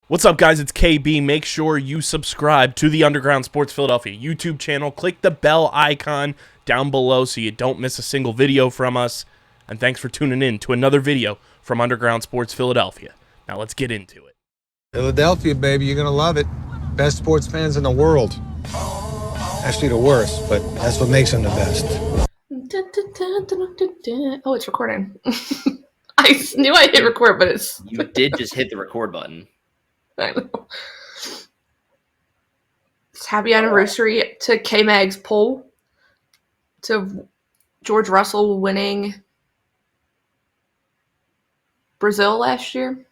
What's up, guys? It's KB. Make sure you subscribe to the Underground Sports Philadelphia YouTube channel. Click the bell icon down below so you don't miss a single video from us. And thanks for tuning in to another video from Underground Sports Philadelphia. Now let's get into it. Philadelphia, baby, you're gonna love it. Best sports fans in the world. Actually, the worst, but that's what makes them the best. Oh, it's recording. I knew I hit record, but it's... You did just hit the record button. I know. It's happy anniversary to K-Mag's poll, to George Russell winning Brazil last year.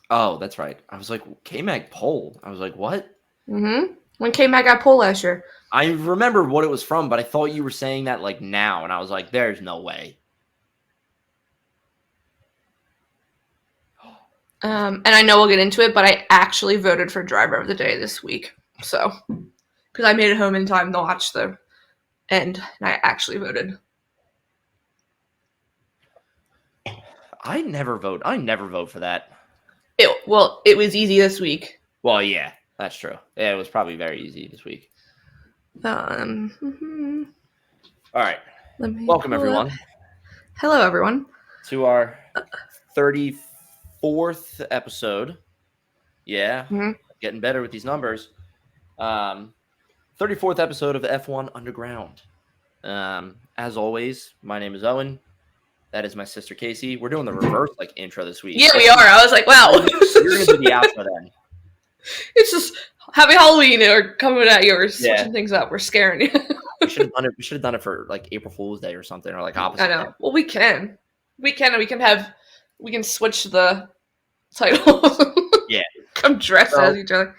Oh, that's right. I was like, K-Mag poll. I was like, what? Mm-hmm. When K-Mag got pole last year. I remember what it was from, but I thought you were saying that like now, and I was like, there's no way. And I know we'll get into it, but I actually voted for Driver of the Day this week. So, because I made it home in time to watch the end, and I actually voted. I never vote for that. It was easy this week. Well, yeah, that's true. Yeah, it was probably very easy this week. All right. Welcome, everyone. Hello, everyone. To our 34th episode. Yeah, Getting better with these numbers. 34th episode of F1 Underground. As always, my name is Owen. That is my sister Casey. We're doing the reverse intro this week. Yeah, we are. I was like, wow. You're going to do the outro then. It's just happy Halloween or coming at you or switching Yeah. things up. We're scaring you. We should have done it for like April Fool's Day or something, or like opposite. I know. Day. Well, we can. We can switch the titles. Yeah. Come dress as each other.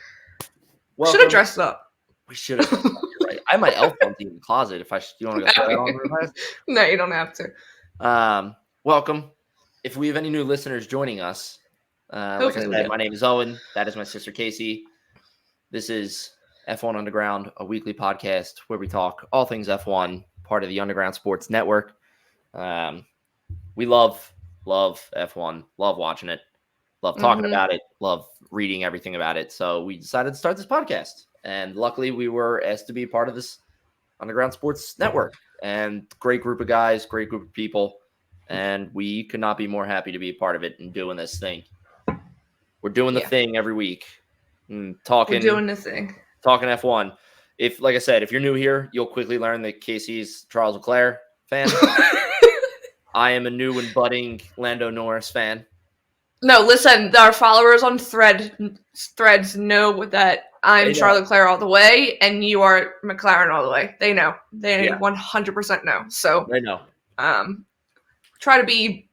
Well, should have dressed up. We should have. You're right. I have my elf onesie in the closet. You want to go throw that on real fast? No, you don't have to. Welcome. If we have any new listeners joining us, like I said, my name is Owen. That is my sister Casey. This is F1 Underground, a weekly podcast where we talk all things F1, part of the Underground Sports Network. We love F1, love watching it, love talking about it, love reading everything about it. So we decided to start this podcast. And luckily we were asked to be part of this Underground Sports Network. And great group of guys, great group of people. And we could not be more happy to be a part of it and doing this thing. We're doing the thing every week. And talking We're doing the thing. Talking F1. Like I said, if you're new here, you'll quickly learn that Casey's Charles Leclerc fan. I am a new and budding Lando Norris fan. No, listen, our followers on threads know that I'm Charles Leclerc all the way, and you are McLaren all the way. They know. They 100% know. So they know. Try to be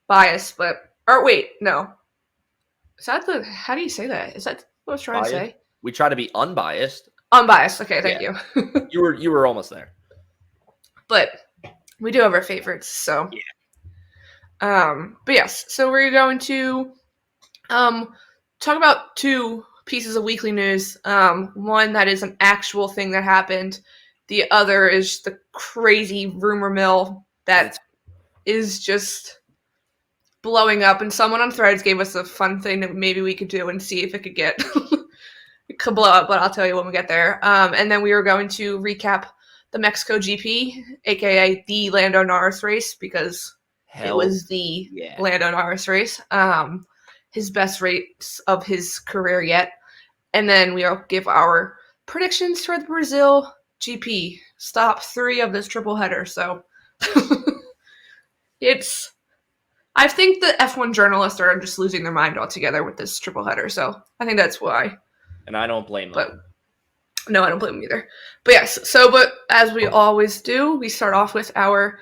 biased, no. Is that how do you say that? Is that what I was trying to say? We try to be unbiased. Unbiased. Okay, thank you. You were almost there. But we do have our favorites, so yeah. But yes, so we're going to talk about two pieces of weekly news. One that is an actual thing that happened. The other is the crazy rumor mill that is just blowing up. And someone on Threads gave us a fun thing that maybe we could do and see if it could get it could blow up, but I'll tell you when we get there. And then we are going to recap the Mexico GP, aka the Lando Norris race, because it was the Lando Norris race. His best race of his career yet. And then we'll give our predictions for the Brazil GP. Stop 3 of this triple header. So I think the F1 journalists are just losing their mind altogether with this triple header. So I think that's why. And I don't blame them. No, I don't blame them either. But yes, but as we always do, we start off with our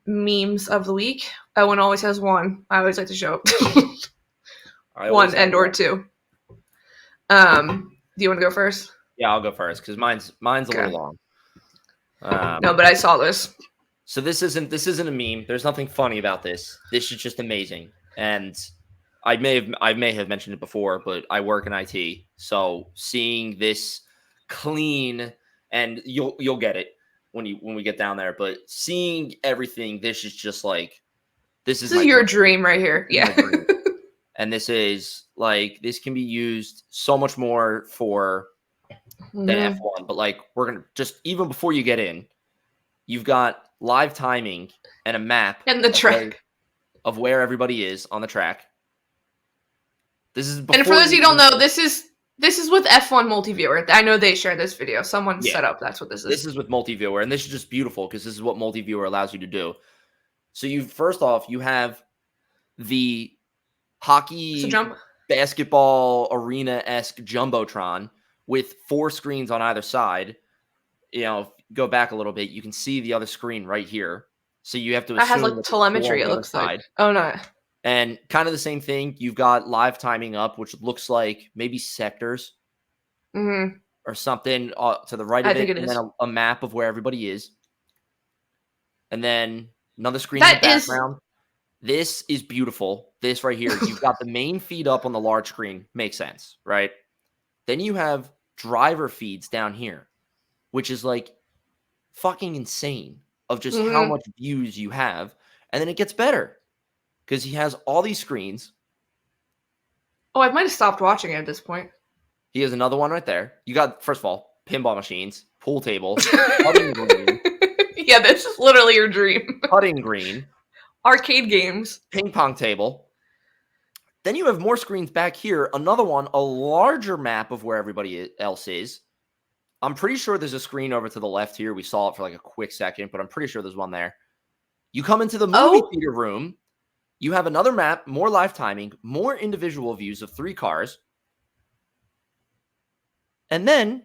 memes of the week. Owen always has one. I always like to show up. One and or two. Do you want to go first? Yeah, I'll go first because mine's a little long. No, but I saw this. So this isn't a meme. There's nothing funny about this. This is just amazing. And I may have mentioned it before, but I work in IT, so seeing this clean, and you'll get it when we get down there. But seeing everything, this is just like this is your dream right here. Yeah. And this is like, this can be used so much more for than F1. But like, we're going to just, even before you get in, you've got live timing and a map and the track of where everybody is on the track. This is, and for those who don't know, this is with F1 Multiviewer. I know they shared this video. Someone set up. That's what this is. This is with Multiviewer, and this is just beautiful because this is what Multiviewer allows you to do. So first off, you have the hockey, basketball arena-esque Jumbotron with 4 screens on either side. You know, go back a little bit, you can see the other screen right here. So you have to assume that has like telemetry, it looks like. Oh, no. And kind of the same thing. You've got live timing up, which looks like maybe sectors or something to the right of it. And then a map of where everybody is. And then another screen in the background. This is beautiful. This right here. You've got the main feed up on the large screen. Makes sense, right? Then you have driver feeds down here, which is like fucking insane of just how much views you have. And then it gets better because he has all these screens. Oh, I might have stopped watching it at this point. He has another one right there. You got, first of all, pinball machines, pool table, putting green. Yeah, this is literally your dream. Putting green. Arcade games. Ping pong table. Then you have more screens back here. Another one, a larger map of where everybody else is. I'm pretty sure there's a screen over to the left here. We saw it for like a quick second, but I'm pretty sure there's one there. You come into the movie theater room. You have another map, more live timing, more individual views of 3 cars. And then,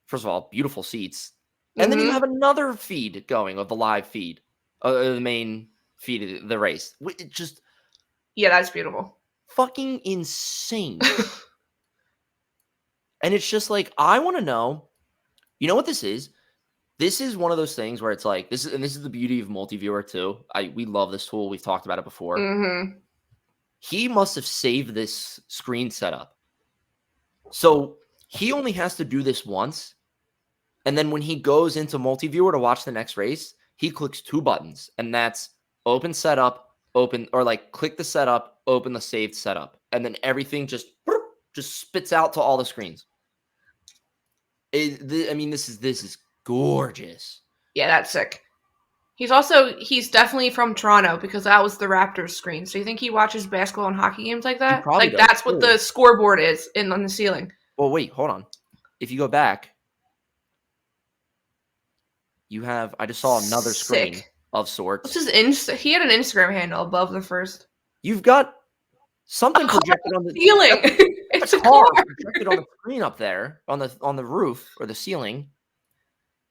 first of all, beautiful seats. And then you have another feed going of the live feed, the main feed of the race. It just... Yeah, that's beautiful. Fucking insane. And it's just like, I want to know, you know what this is? This is one of those things where it's like, this is the beauty of Multiviewer too. We love this tool. We've talked about it before. He must have saved this screen setup. So he only has to do this once. And then when he goes into Multiviewer to watch the next race, he clicks 2 buttons. And that's open setup, open, or like click the setup, open the saved setup. And then everything just spits out to all the screens. I mean, this is gorgeous. Yeah, that's sick. He's definitely from Toronto because that was the Raptors screen. So you think he watches basketball and hockey games like that? Like that's what the scoreboard is on the ceiling. Well, wait, hold on. If you go back, you have, I just saw another screen of sorts. He had an Instagram handle above the first. You've got something projected on the ceiling. It's a car projected on the screen up there on the roof or the ceiling.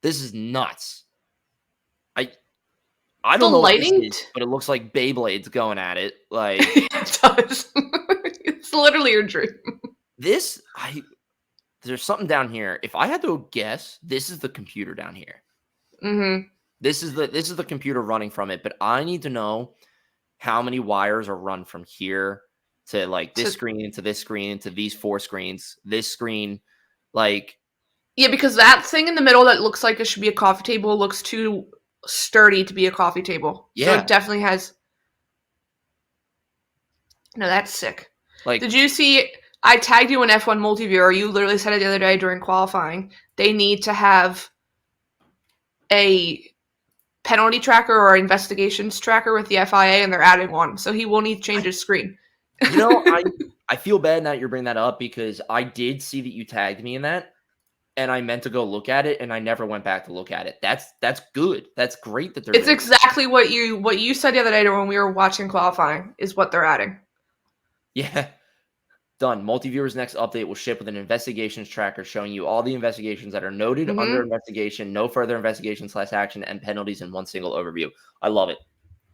This is nuts. I don't know lighting, what this is, but it looks like Beyblade's going at it. Like it does. It's literally your dream. There's something down here. If I had to guess, this is the computer down here. This is the computer running from it, but I need to know how many wires are run from here to like this screen into this screen into these 4 screens. This screen, like. Yeah, because that thing in the middle that looks like it should be a coffee table looks too sturdy to be a coffee table. Yeah. So it definitely has. No, that's sick. Like, did you see? I tagged you in F1 Multiviewer. You literally said it the other day during qualifying. They need to have a penalty tracker or investigations tracker with the FIA, and they're adding one. So he will need to change his screen. You know, I feel bad now that you're bringing that up because I did see that you tagged me in that. And I meant to go look at it, and I never went back to look at it. That's good. That's great that they're. It's exactly what you said the other day when we were watching qualifying is what they're adding. Yeah, done. Multiviewer's next update will ship with an investigations tracker showing you all the investigations that are noted under investigation, no further investigation / action, and penalties in one single overview. I love it.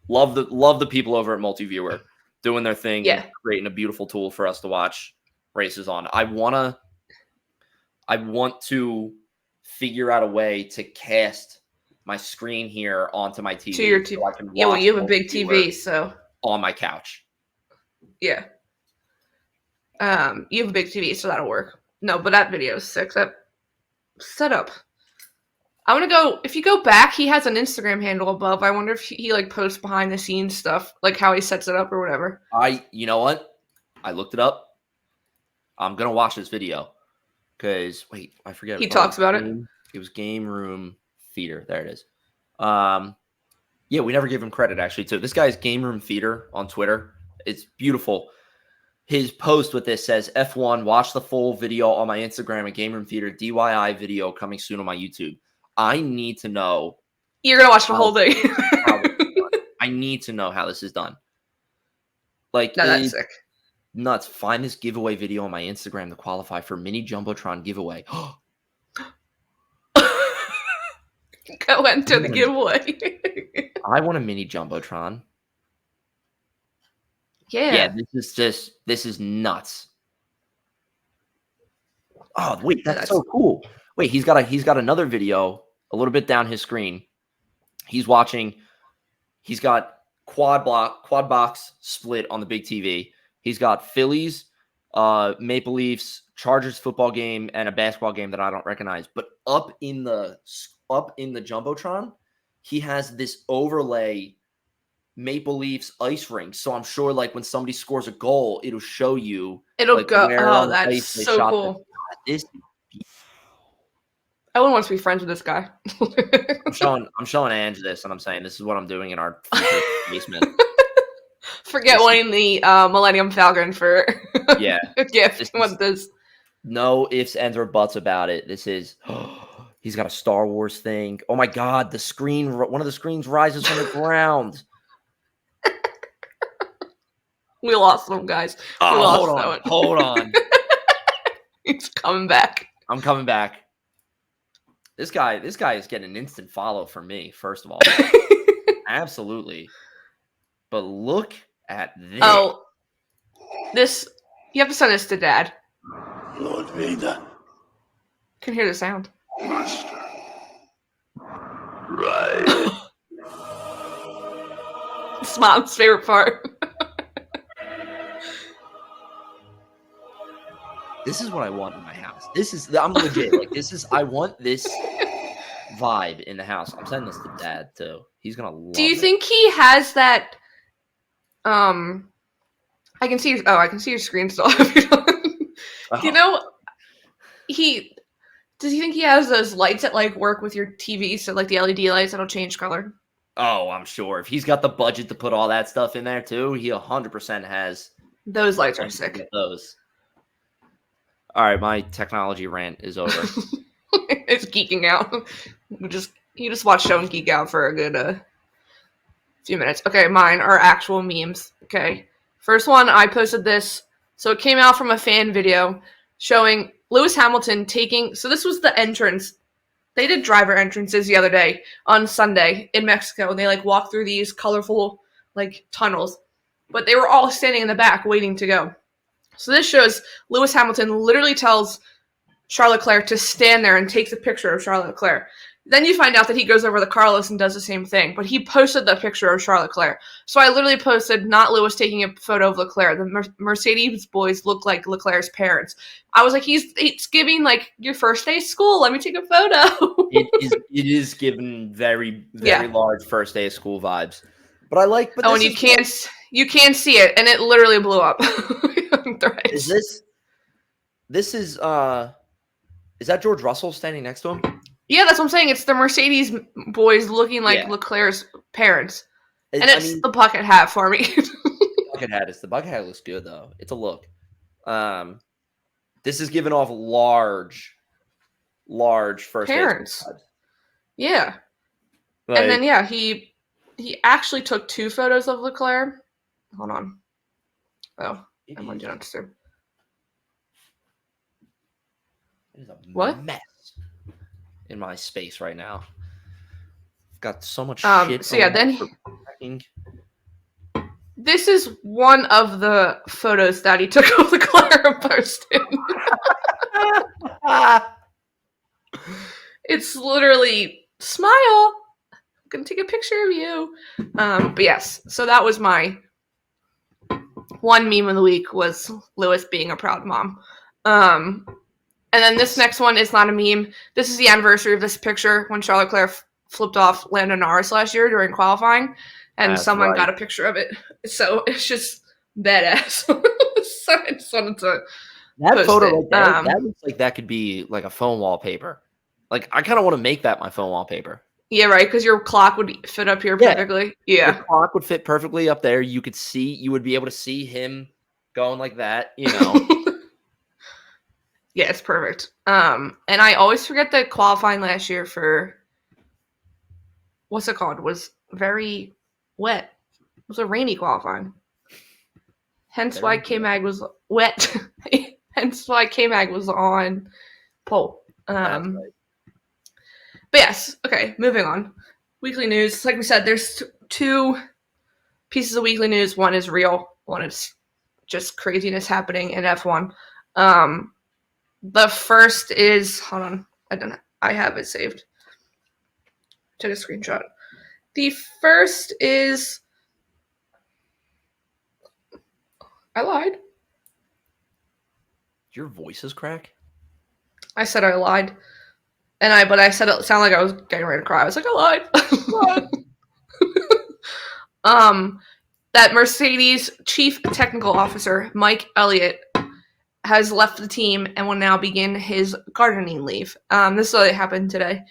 Love the people over at Multiviewer doing their thing, and creating a beautiful tool for us to watch races on. I want to figure out a way to cast my screen here onto my TV. To your TV. So I can watch well, you have a big TV, so. On my couch. Yeah. You have a big TV, so that'll work. No, but that video is sick. That setup. I want to go, if you go back, he has an Instagram handle above. I wonder if he like posts behind the scenes stuff, like how he sets it up or whatever. You know what? I looked it up. I'm going to watch this video because, wait, I forget. He talks about it. It was Game Room Theater. There it is. Yeah, we never give him credit, actually, too. This guy's Game Room Theater on Twitter. It's beautiful. His post with this says, F1, watch the full video on my Instagram at Game Room Theater. DIY video coming soon on my YouTube. I need to know. You're going to watch the whole thing. I need to know how this is done. Like, no, that's sick. Nuts. Find this giveaway video on my Instagram to qualify for mini Jumbotron giveaway. Go enter the giveaway. I want a mini Jumbotron. Yeah. This is nuts. Oh, wait, that's so cool. Wait, he's got another video a little bit down his screen. He's got quad box split on the big TV. He's got Phillies, Maple Leafs, Chargers football game, and a basketball game that I don't recognize. But up in the Jumbotron, he has this overlay Maple Leafs ice rink. So I'm sure, like, when somebody scores a goal, it'll show you. It'll like, go. Oh, that's so cool. Owen wants to be friends with this guy. I'm showing Ange this, and I'm saying this is what I'm doing in our basement. Forget winning the Millennium Falcon for a gift. What this? No ifs, ands, or buts about it. This is. He's got a Star Wars thing. Oh my God! One of the screens rises from the ground. We lost them, guys. Hold on. He's coming back. I'm coming back. This guy is getting an instant follow from me, first of all. Absolutely. But look at this. Oh, this, you have to send this to Dad. Lord Vader. Can hear the sound. Master. Right. It's Mom's favorite part. This is what I want in my house. I'm legit. Like, I want this vibe in the house. I'm sending this to Dad too. He's gonna love it. Do you think he has that? I can see your screen still. You know, does he think he has those lights that like work with your TV? So like the LED lights that'll change color. Oh, I'm sure if he's got the budget to put all that stuff in there too, he 100% has. Those lights are sick. Those. All right, my technology rant is over. It's geeking out. You just watch Show and Geek Out for a good few minutes. Okay, mine are actual memes. Okay, first one, I posted this. So it came out from a fan video showing Lewis Hamilton taking. So this was the entrance. They did driver entrances the other day on Sunday in Mexico, and they like walked through these colorful like tunnels, but they were all standing in the back waiting to go. So this shows Lewis Hamilton literally tells Charles Leclerc to stand there and takes a picture of Charles Leclerc. Then you find out that he goes over to Carlos and does the same thing, but he posted the picture of Charles Leclerc. So I literally posted not Lewis taking a photo of Leclerc. The Mercedes boys look like Leclerc's parents. I was like, it's giving like your first day of school. Let me take a photo. It is giving very, very large first day of school vibes. But I like. But and you can't see it, and it literally blew up. Is that George Russell standing next to him? Yeah, that's what I'm saying. It's the Mercedes boys looking like Leclerc's parents. And it's the bucket hat for me. The bucket hat looks good, though. It's a look. This is giving off large first parents. Yeah. Like, and then, he actually took 2 photos of Leclerc. Hold on. Oh, I'm on Do Not Disturb. It is a mess in my space right now. I've got so much shit. So then this is one of the photos that he took of Leclerc and posted. It's literally smile. I'm gonna take a picture of you. But yes, so that was my one meme of the week was Lewis being a proud mom. And then this next one is not a meme. This is the anniversary of this picture when Charles Leclerc flipped off Lando Norris last year during qualifying, and someone got a picture of it. So it's just badass. So I just wanted to that post photo it. right there, that looks like that could be like a phone wallpaper. Like, I kind of want to make that my phone wallpaper. Yeah, right, because your clock would fit up here perfectly. Yeah. The clock would fit perfectly up there. You would be able to see him going like that, Yeah, it's perfect. And I always forget that qualifying last year for what's it called was very wet. It was a rainy qualifying. Hence why K-Mag was wet. Hence why K-Mag was on pole. That's right. But yes, okay, moving on. Weekly news. Like we said, there's two pieces of weekly news. One is real. One is just craziness happening in F1. The first is, hold on, I have it saved. Took a screenshot. The first is, I lied. Your voice is crack? I said I lied. But I said it sounded like I was getting ready to cry. I was like, I lied. That Mercedes chief technical officer, Mike Elliott, has left the team and will now begin his gardening leave. This literally happened today.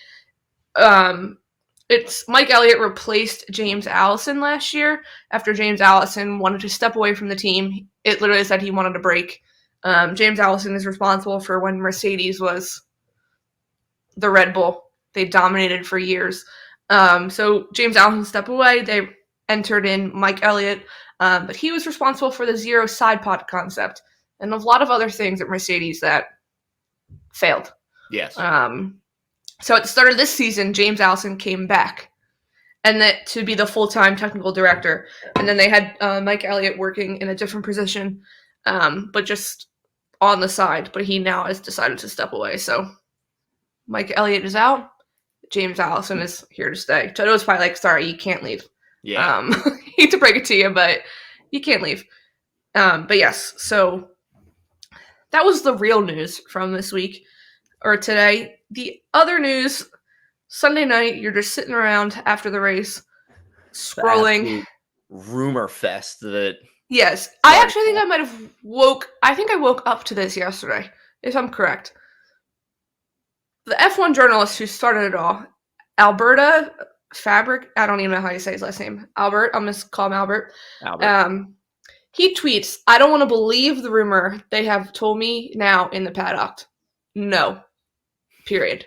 It's Mike Elliott replaced James Allison last year after James Allison wanted to step away from the team. It literally said he wanted a break. James Allison is responsible for when Mercedes was the Red Bull. They dominated for years. So James Allison stepped away. They entered in Mike Elliott, but he was responsible for the zero side pod concept and a lot of other things at Mercedes that failed. Yes. So at the start of this season, James Allison came back and that to be the full-time technical director. And then they had Mike Elliott working in a different position, but just on the side. But he now has decided to step away. So Mike Elliott is out. James Allison is here to stay. Toto was probably like, sorry, you can't leave. Yeah. Hate to break it to you, but you can't leave. But yes, so that was the real news from this week or today. The other news, Sunday night, you're just sitting around after the race, scrolling. Rumor fest that. Yes, I actually think I might have I woke up to this yesterday, if I'm correct. The F1 journalist who started it all, Alberta Fabric, I don't even know how you say his last name. Albert, I'm going to call him Albert. He tweets, I don't want to believe the rumor they have told me now in the paddock. No. Period.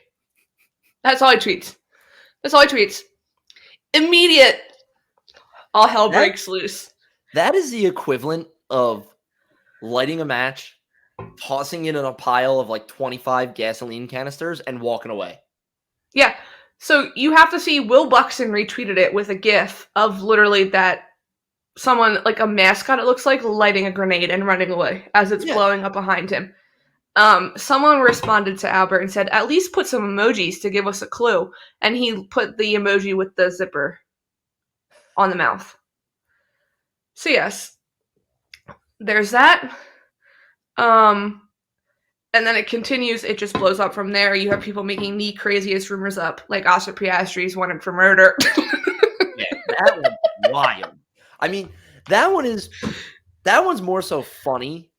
That's all he tweets. Immediate. All hell breaks loose. That is the equivalent of lighting a match, tossing it in a pile of like 25 gasoline canisters, and walking away. Yeah. So you have to see Will Buxton retweeted it with a GIF of literally that someone, like a mascot, it looks like, lighting a grenade and running away as it's blowing up behind him. Someone responded to Albert and said, at least put some emojis to give us a clue. And he put the emoji with the zipper on the mouth. So yes, there's that. And then it continues. It just blows up from there. You have people making the craziest rumors up, like Oscar Piastri's wanted for murder. Yeah, that was wild. I mean, that one's more so funny.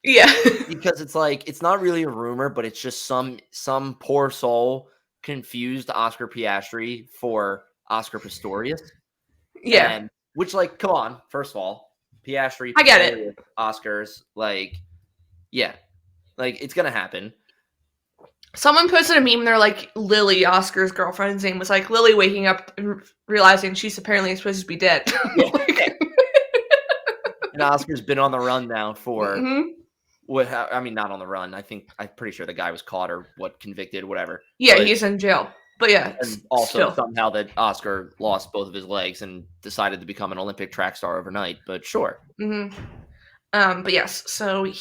Yeah. Because it's like, it's not really a rumor, but it's just some poor soul confused Oscar Piastri for Oscar Pistorius. Yeah. And, which, like, come on, first of all, Piastri. I get it. Oscars, like, yeah. Like, it's going to happen. Someone posted a meme, they're like, Lily, Oscar's girlfriend's name, was like, Lily waking up and realizing she's apparently supposed to be dead. Yeah. And Oscar's been on the run now for, not on the run. I'm pretty sure the guy was caught or convicted, whatever. Yeah, but he's in jail. But yeah. And also somehow that Oscar lost both of his legs and decided to become an Olympic track star overnight, but sure. Mm-hmm. But yes, so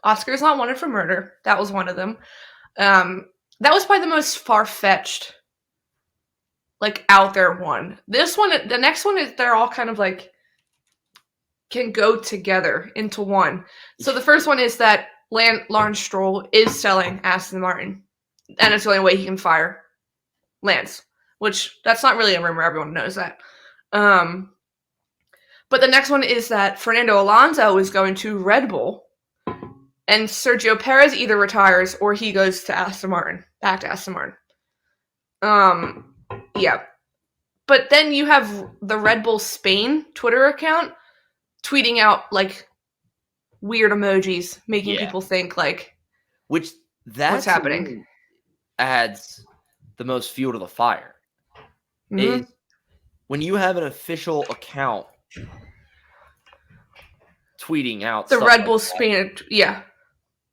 Oscar's not wanted for murder. That was one of them. That was probably the most far-fetched, like, out there one. The next one is they're all kind of like can go together into one. So the first one is that Lawrence Stroll is selling Aston Martin, and it's the only way he can fire Lance, which that's not really a rumor. Everyone knows that. But But the next one is that Fernando Alonso is going to Red Bull, and Sergio Perez either retires or he goes to Aston Martin, back to Aston Martin. Yeah. But then you have the Red Bull Spain Twitter account tweeting out like weird emojis, making people think like, what's happening adds the most fuel to the fire. Is when you have an official account tweeting out the Red Bull Spain, yeah.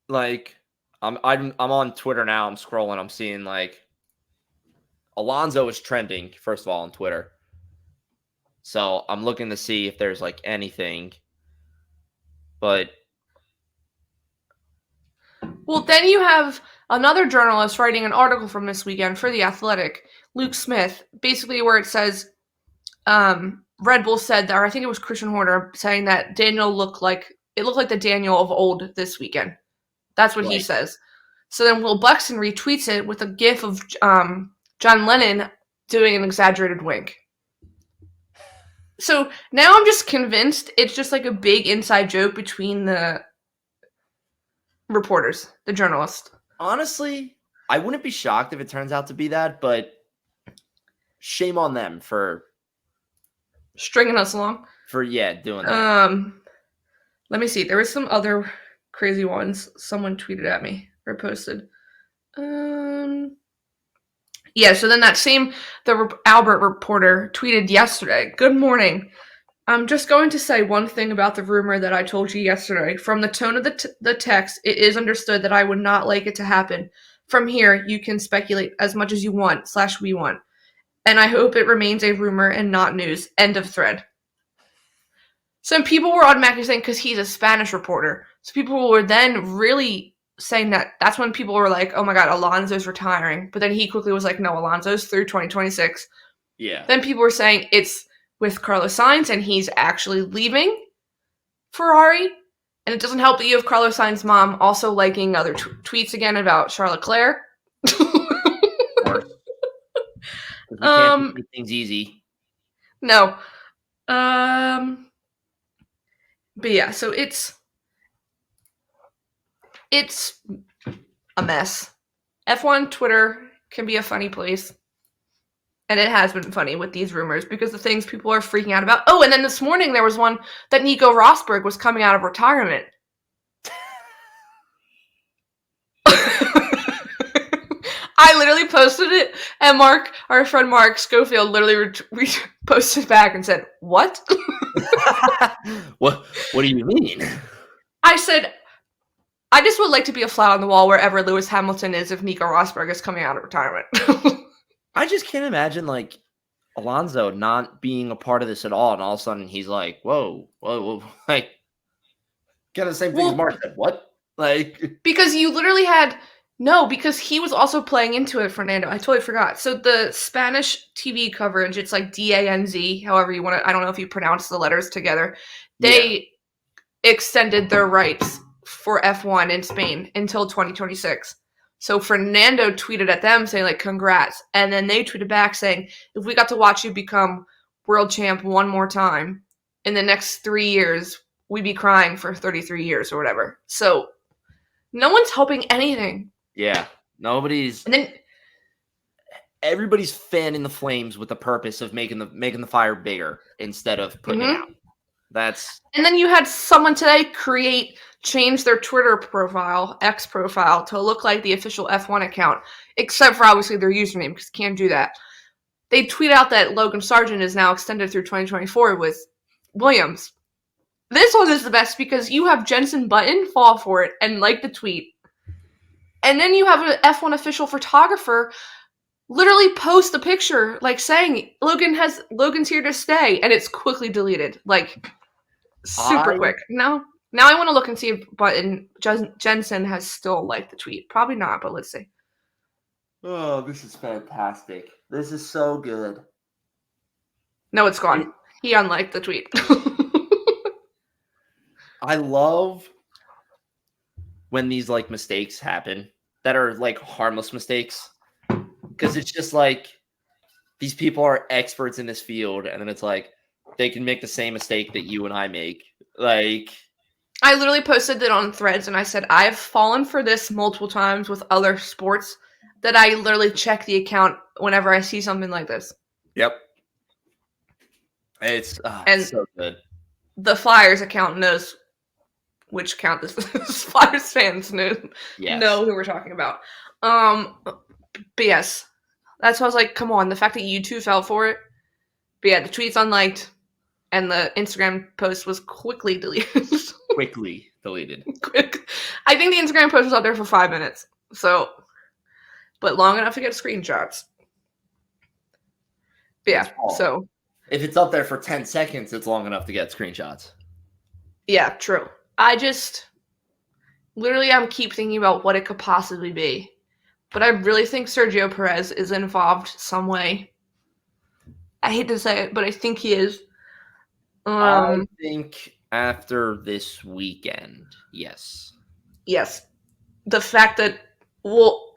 Like I'm on Twitter now. I'm scrolling. I'm seeing like Alonso is trending first of all on Twitter. So I'm looking to see if there's like anything, but well, then you have another journalist writing an article from this weekend for The Athletic, Luke Smith, basically where it says Red Bull said that, or I think it was Christian Horner saying that Daniel looked like the Daniel of old this weekend. That's what he says. So then Will Buxton retweets it with a gif of John Lennon doing an exaggerated wink. So now I'm just convinced it's just like a big inside joke between the reporters, the journalists. Honestly, I wouldn't be shocked if it turns out to be that, but shame on them for stringing us along. Doing that. Let me see. There was some other crazy ones someone tweeted at me or posted. Yeah, so then the Albert reporter tweeted yesterday, "Good morning. I'm just going to say one thing about the rumor that I told you yesterday. From the tone of the text, it is understood that I would not like it to happen. From here, you can speculate as much as you want / we want. And I hope it remains a rumor and not news. End of thread." Some people were automatically saying because he's a Spanish reporter. So people were then really saying that's when people were like, oh my God, Alonso's retiring. But then he quickly was like, no, Alonso's through 2026. Yeah. Then people were saying it's with Carlos Sainz and he's actually leaving Ferrari. And it doesn't help that you have Carlos Sainz's mom also liking other tweets again about Charles Leclerc. You can't make things easy. No. But yeah, so it's a mess. F1 Twitter can be a funny place. And it has been funny with these rumors because the things people are freaking out about. Oh, and then this morning there was one that Nico Rosberg was coming out of retirement. I literally posted it, and Mark, our friend Mark Schofield, literally posted back and said, "What?" What do you mean? I said, I just would like to be a fly on the wall wherever Lewis Hamilton is if Nico Rosberg is coming out of retirement. I just can't imagine like Alonso not being a part of this at all, and all of a sudden he's like, "Whoa, like, kind of the same thing as Mark said." What? Like, because you literally had because he was also playing into it, Fernando. I totally forgot. So the Spanish TV coverage, it's like DANZ, however you want to. I don't know if you pronounce the letters together. They extended their rights for F1 in Spain until 2026. So Fernando tweeted at them saying like, congrats. And then they tweeted back saying, if we got to watch you become world champ one more time in the next 3 years, we'd be crying for 33 years or whatever. So no one's helping anything. Yeah. Nobody's. And then everybody's fanning the flames with the purpose of making the fire bigger instead of putting it out. And then you had someone today change their Twitter profile, X profile, to look like the official F1 account, except for obviously their username, because you can't do that. They tweet out that Logan Sargent is now extended through 2024 with Williams. This one is the best because you have Jenson Button fall for it and like the tweet. And then you have an F1 official photographer literally post a picture like saying Logan's here to stay, and it's quickly deleted. Like super quick. Now I want to look and see if Jensen has still liked the tweet. Probably not, but let's see. Oh, this is fantastic. This is so good. No, it's gone. He unliked the tweet. I love when these like mistakes happen that are like harmless mistakes, because it's just like these people are experts in this field, and then it's like they can make the same mistake that you and I make. Like, I literally posted it on Threads, and I said, I've fallen for this multiple times with other sports that I literally check the account whenever I see something like this. Yep. It's so good. The Flyers account knows which account this is. Flyers fans know who we're talking about. But yes, that's why I was like, come on, the fact that you two fell for it. But yeah, the tweet's unliked, and the Instagram post was quickly deleted. Quickly deleted. I think the Instagram post was out there for 5 minutes. So, but long enough to get screenshots. But yeah, so. If it's up there for 10 seconds, it's long enough to get screenshots. Yeah, true. Literally, I'm keep thinking about what it could possibly be. But I really think Sergio Perez is involved some way. I hate to say it, but I think he is. I think after this weekend, yes. Yes. The fact that,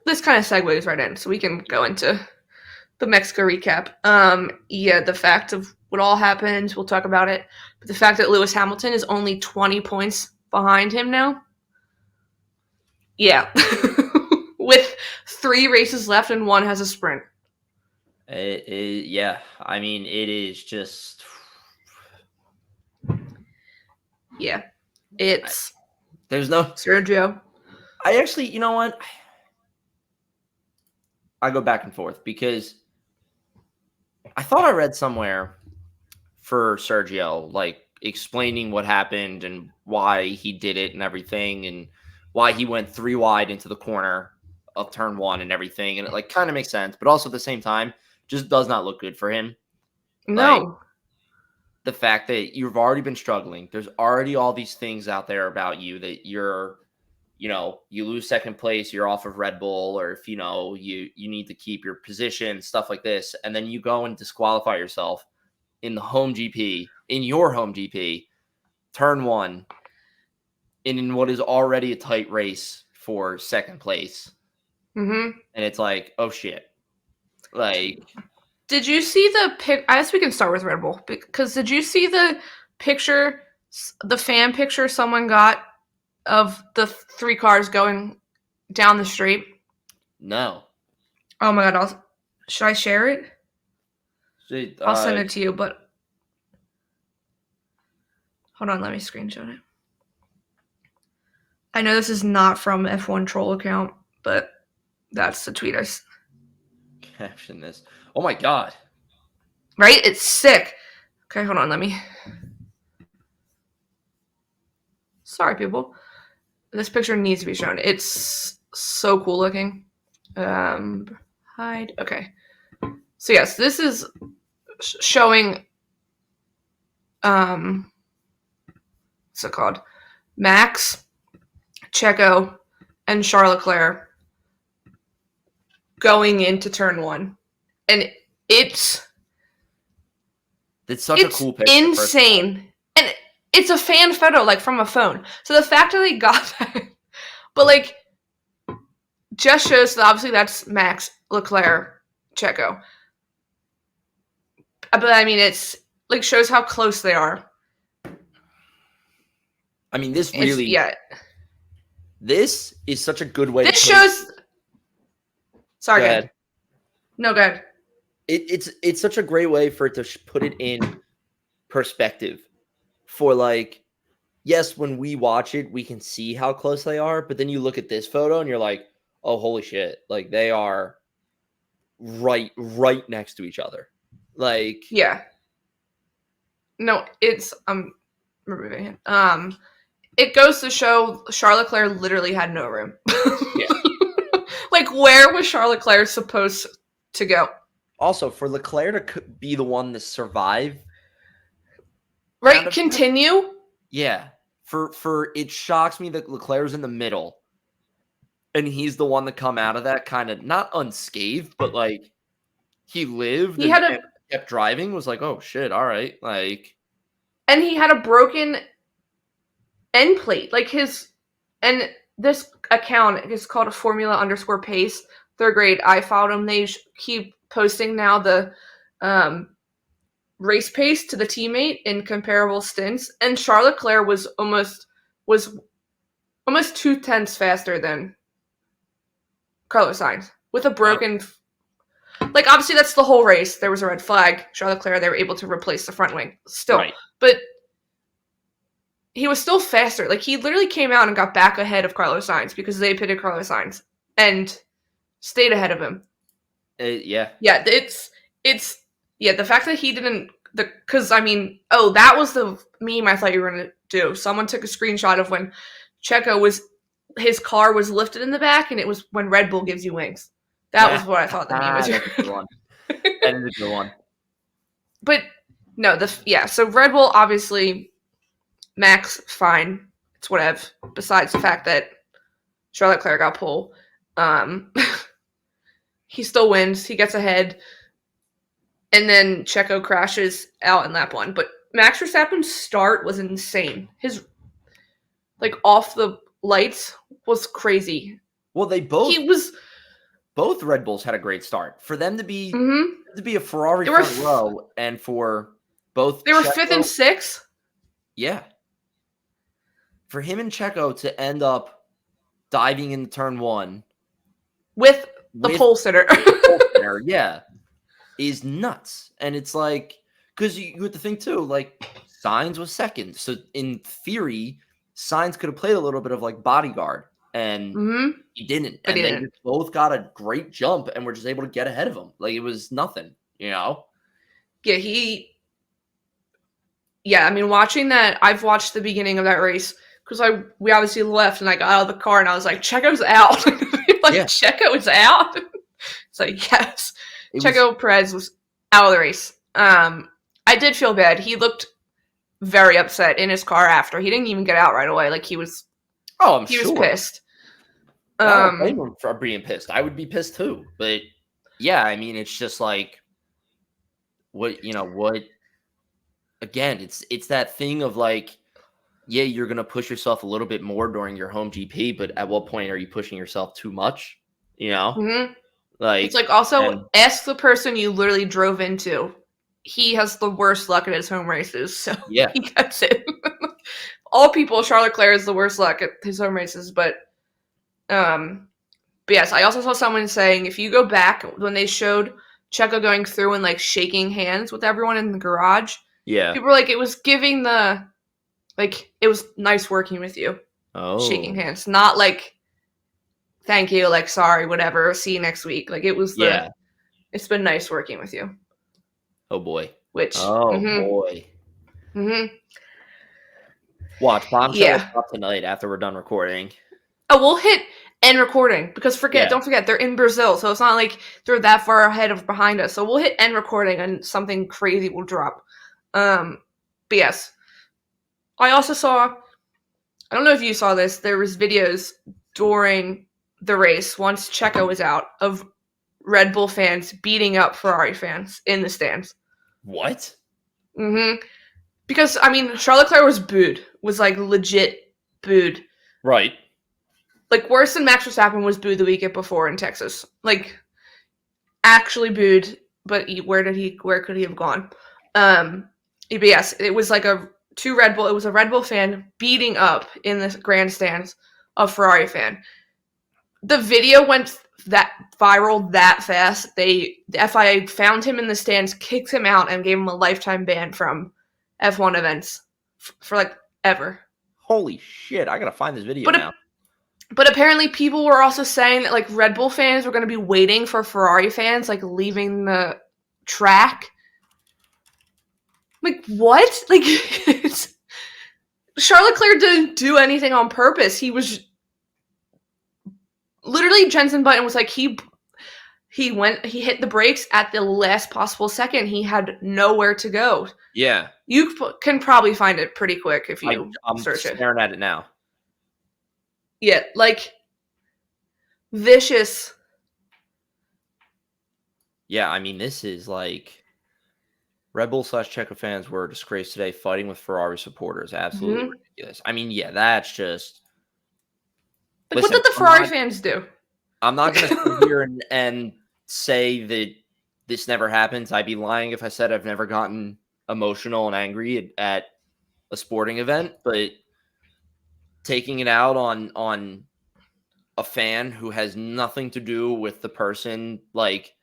this kind of segues right in, so we can go into the Mexico recap. The fact of what all happened, we'll talk about it. But the fact that Lewis Hamilton is only 20 points behind him now. Yeah. With 3 races left and 1 has a sprint. Yeah. I mean, it is just. Yeah. There's no. Sergio. I actually, you know what? I go back and forth because I thought I read somewhere for Sergio, like explaining what happened and why he did it and everything, and why he went 3 wide into the corner of turn 1 and everything. And it like kind of makes sense, but also at the same time, just does not look good for him. No. Like, the fact that you've already been struggling, there's already all these things out there about you that you're, you lose second place, you're off of Red Bull, or if, you need to keep your position, stuff like this. And then you go and disqualify yourself in your home GP, turn 1, in what is already a tight race for second place. Mm-hmm. And it's like, oh shit. Like, did you see the pic? I guess we can start with Red Bull, because did you see the picture, the fan picture someone got of the 3 cars going down the street? No. Oh my god! Should I share it? I'll send it to you, but hold on, let me screenshot it. I know this is not from F1 troll account, but that's the tweet I caption this. Oh my god. Right? It's sick. Okay, hold on, let me. Sorry, people. This picture needs to be shown. It's so cool looking. Hide. Okay. So yes, this is showing what's it called? Max, Checo, and Charles Leclerc going into turn 1. And it's such a cool picture. Insane. And it's a fan photo, like from a phone. So the fact that they got that, but like, just shows that obviously that's Max, Leclerc, Checo. But I mean, it's like shows how close they are. I mean, this really, this is such a good way. This shows. Sorry, go ahead. No, go ahead. It's such a great way for it to put it in perspective. For like, yes, when we watch it, we can see how close they are, but then you look at this photo and you're like, oh, holy shit! Like they are right next to each other. Like, yeah. No, it's removing it. It goes to show Charles Leclerc literally had no room. Yeah. Like, where was Charles Leclerc supposed to go? Also, for Leclerc to be the one to survive, right? Kind of continue. Yeah. For it shocks me that Leclerc's in the middle, and he's the one to come out of that kind of not unscathed, but like he lived. He and kept driving. Was like, oh shit, all right, like. And he had a broken end plate, like and this account is called a Formula_Pace. Third grade. I followed him. They keep posting now the race pace to the teammate in comparable stints, and Charles Leclerc was almost 2/10 faster than Carlos Sainz with a broken. Like, obviously, that's the whole race. There was a red flag. Charles Leclerc, they were able to replace the front wing still. Right. But he was still faster. Like, he literally came out and got back ahead of Carlos Sainz because they pitted Carlos Sainz and stayed ahead of him. Yeah. Yeah, the fact that he didn't, because, that was the meme I thought you were going to do. Someone took a screenshot of when his car was lifted in the back, and it was when Red Bull gives you wings. That was what I thought the meme was. That's a good one. That is a good one. But no, so Red Bull, obviously, Max, fine. It's whatever. Besides the fact that Charles Leclerc got pole. He still wins. He gets ahead. And then Checo crashes out in lap 1. But Max Verstappen's start was insane. His, off the lights was crazy. Well, both Red Bulls had a great start. For them to be a Ferrari front row, and for both they were 5th and 6th. Yeah. For him and Checo to end up diving into turn 1 with the pole sitter. Yeah, is nuts. And it's like, because you have to think too, Sainz was 2nd. So in theory, Sainz could have played a little bit of bodyguard. And he didn't. And they both got a great jump and were just able to get ahead of him. It was nothing, Yeah, watching that, I've watched the beginning of that race because we obviously left and I got out of the car and I was like, Checo's out. Checo is out? It's like, yes. Checo Perez was out of the race. I did feel bad. He looked very upset in his car after. He didn't even get out right away. He was... Oh, I'm sure. He was pissed. I don't blame him for being pissed. I would be pissed too. But yeah, it's just what again, it's that thing of you're going to push yourself a little bit more during your home GP, but at what point are you pushing yourself too much? It's also ask the person you literally drove into. He has the worst luck at his home races, so yeah, he gets it. All people, Charles Leclerc is the worst luck at his home races, but yes, I also saw someone saying if you go back when they showed Checo going through and shaking hands with everyone in the garage, yeah, people were it was giving it was nice working with you. Oh, shaking hands, not thank you, sorry, whatever, see you next week. It was it's been nice working with you. Oh boy. Which boy. Watch bombshell up tonight after we're done recording. Oh, we'll hit end recording because don't forget they're in Brazil, so it's not like they're that far ahead of behind us. So we'll hit end recording and something crazy will drop. But yes, I also saw. I don't know if you saw this. There was videos during the race once Checo was out of Red Bull fans beating up Ferrari fans in the stands. What? Because Charles Leclerc was booed. Was legit booed. Right. Worse than Max Verstappen was booed the weekend before in Texas. Actually booed, but where could he have gone? But yes, it was it was a Red Bull fan beating up in the grandstands a Ferrari fan. The video went that viral that fast. The FIA found him in the stands, kicked him out, and gave him a lifetime ban from F1 events for ever. Holy shit, I gotta find this video now. But apparently people were also saying that Red Bull fans were going to be waiting for Ferrari fans leaving the track. What? Charles Leclerc didn't do anything on purpose. He was literally Jensen Button was he hit the brakes at the last possible second. He had nowhere to go. Yeah. You can probably find it pretty quick if you I'm search it. Staring at it now. Yeah, vicious. Yeah, this is Red Bull / Checo fans were disgraced today fighting with Ferrari supporters. Absolutely ridiculous. That's just... Listen, what did the Ferrari fans do? I'm not going to sit here and say that this never happens. I'd be lying if I said I've never gotten emotional and angry at a sporting event, but taking it out on a fan who has nothing to do with the person, like,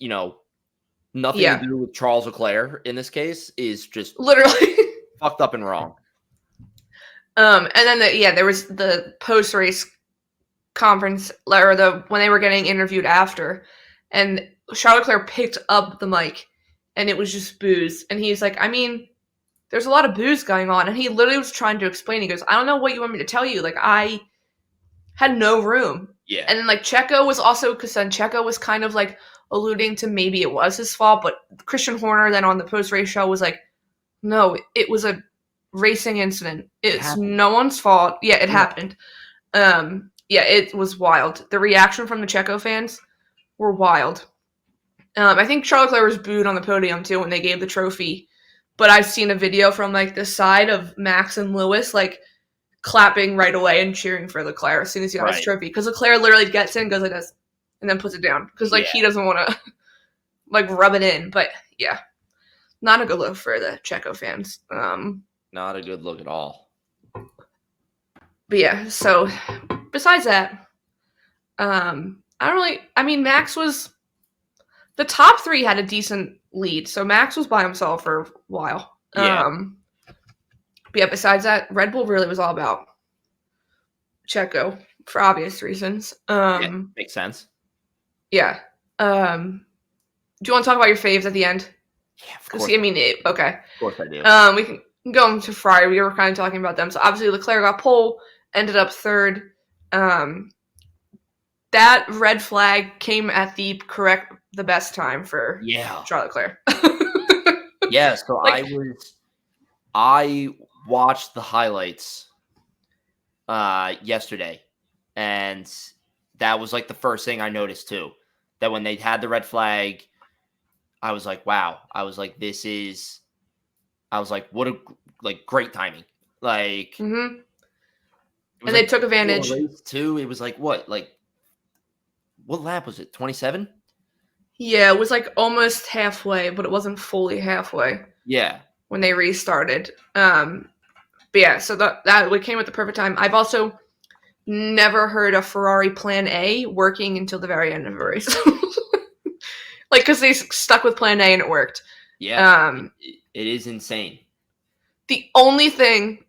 nothing to do with Charles Leclerc in this case, is just literally fucked up and wrong. And then there was the post race conference, or when they were getting interviewed after, and Charles Leclerc picked up the mic, and it was just booze, and he's like, I mean, there's a lot of booze going on, and he literally was trying to explain. He goes, I don't know what you want me to tell you. Like, I had no room. Yeah. And then like Checo was also, because then Checo was kind of like alluding to maybe it was his fault, but Christian Horner then on the post race show was like, no, it was a racing incident. It's no one's fault. Yeah, it happened. It was wild. The reaction from the Checo fans were wild. I think Charles Leclerc was booed on the podium too when they gave the trophy. But I've seen a video from like the side of Max and Lewis like clapping right away and cheering for Leclerc as soon as he got his trophy. Because Leclerc literally gets in, goes like this, and then puts it down. Because like he doesn't want to like rub it in. But yeah, not a good look for the Checo fans. Not a good look at all. But yeah, so besides that, Max was, the top three had a decent lead, so Max was by himself for a while. Yeah. But yeah, besides that, Red Bull really was all about Checo for obvious reasons. Makes sense. Yeah. Do you want to talk about your faves at the end? Yeah, of course. Okay. Of course I do. We can go into Ferrari. We were kind of talking about them. So obviously Leclerc got pole, ended up third. That red flag came at the best time for Charles Leclerc. Yeah, so I watched the highlights yesterday, and that was like the first thing I noticed too. That when they had the red flag, I was like, wow. I was like, what a great timing. Like, and they took advantage too. It was like what lap was it? 27? Yeah, it was like almost halfway, but it wasn't fully halfway. Yeah. When they restarted. But yeah, so that came at the perfect time. I've also never heard a Ferrari plan A working until the very end of a race. Like, because they stuck with plan A and it worked. Yeah. It is insane. The only thing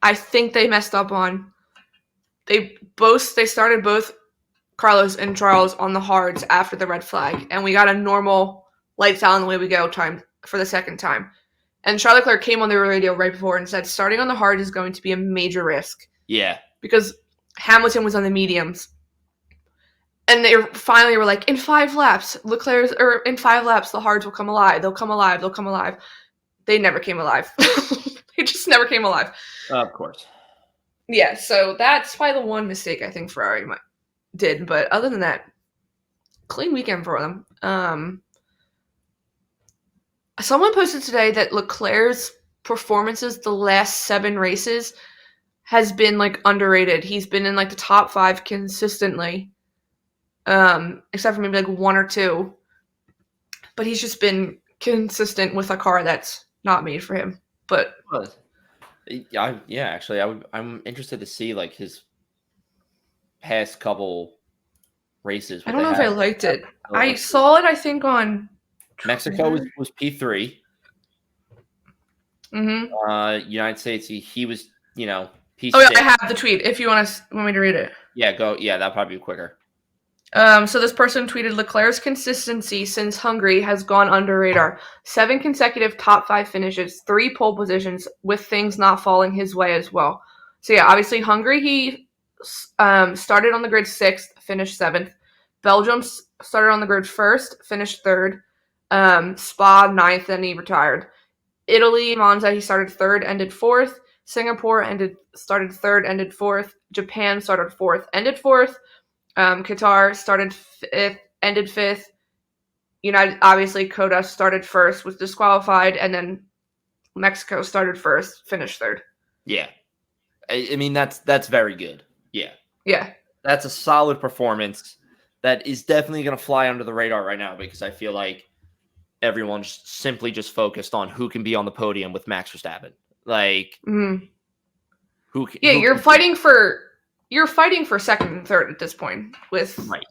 I think they messed up on, they started both Carlos and Charles on the hards after the red flag, and we got a normal lights out and away we go time for the second time. And Charles Leclerc came on the radio right before and said starting on the hard is going to be a major risk. Yeah. Because Hamilton was on the mediums. And they finally were like, in 5 laps, in 5 laps, the hards will come alive. They'll come alive. They never came alive. They just never came alive. Of course. Yeah, so that's probably the one mistake I think Ferrari did. But other than that, clean weekend for them. Someone posted today that Leclerc's performances the last 7 races has been like underrated. He's been in like the top 5 consistently. Except for maybe like 1 or 2. But he's just been consistent with a car that's not made for him. But I'm interested to see like his past couple races. I don't know if I liked it. I saw it, I think, on Mexico was P3. Mm-hmm. United States, he was, P6. Oh yeah, I have the tweet. If you want me to read it. Yeah, go. Yeah, that'll probably be quicker. So this person tweeted, Leclerc's consistency since Hungary has gone under radar. 7 consecutive top 5 finishes, 3 pole positions, with things not falling his way as well. So yeah, obviously Hungary, he started on the grid 6th, finished 7th. Belgium started on the grid 1st, finished 3rd. Spa 9th, and he retired. Italy, Monza, he started 3rd, ended 4th. Singapore started 3rd, ended 4th. Japan started 4th, ended 4th. Qatar started 5th, ended 5th. United, obviously, Coda started 1st, was disqualified, and then Mexico started 1st, finished 3rd. Yeah. I mean, that's very good. Yeah. Yeah. That's a solid performance that is definitely going to fly under the radar right now because I feel like everyone's simply just focused on who can be on the podium with Max Verstappen. Like, you're fighting for second and third at this point with right.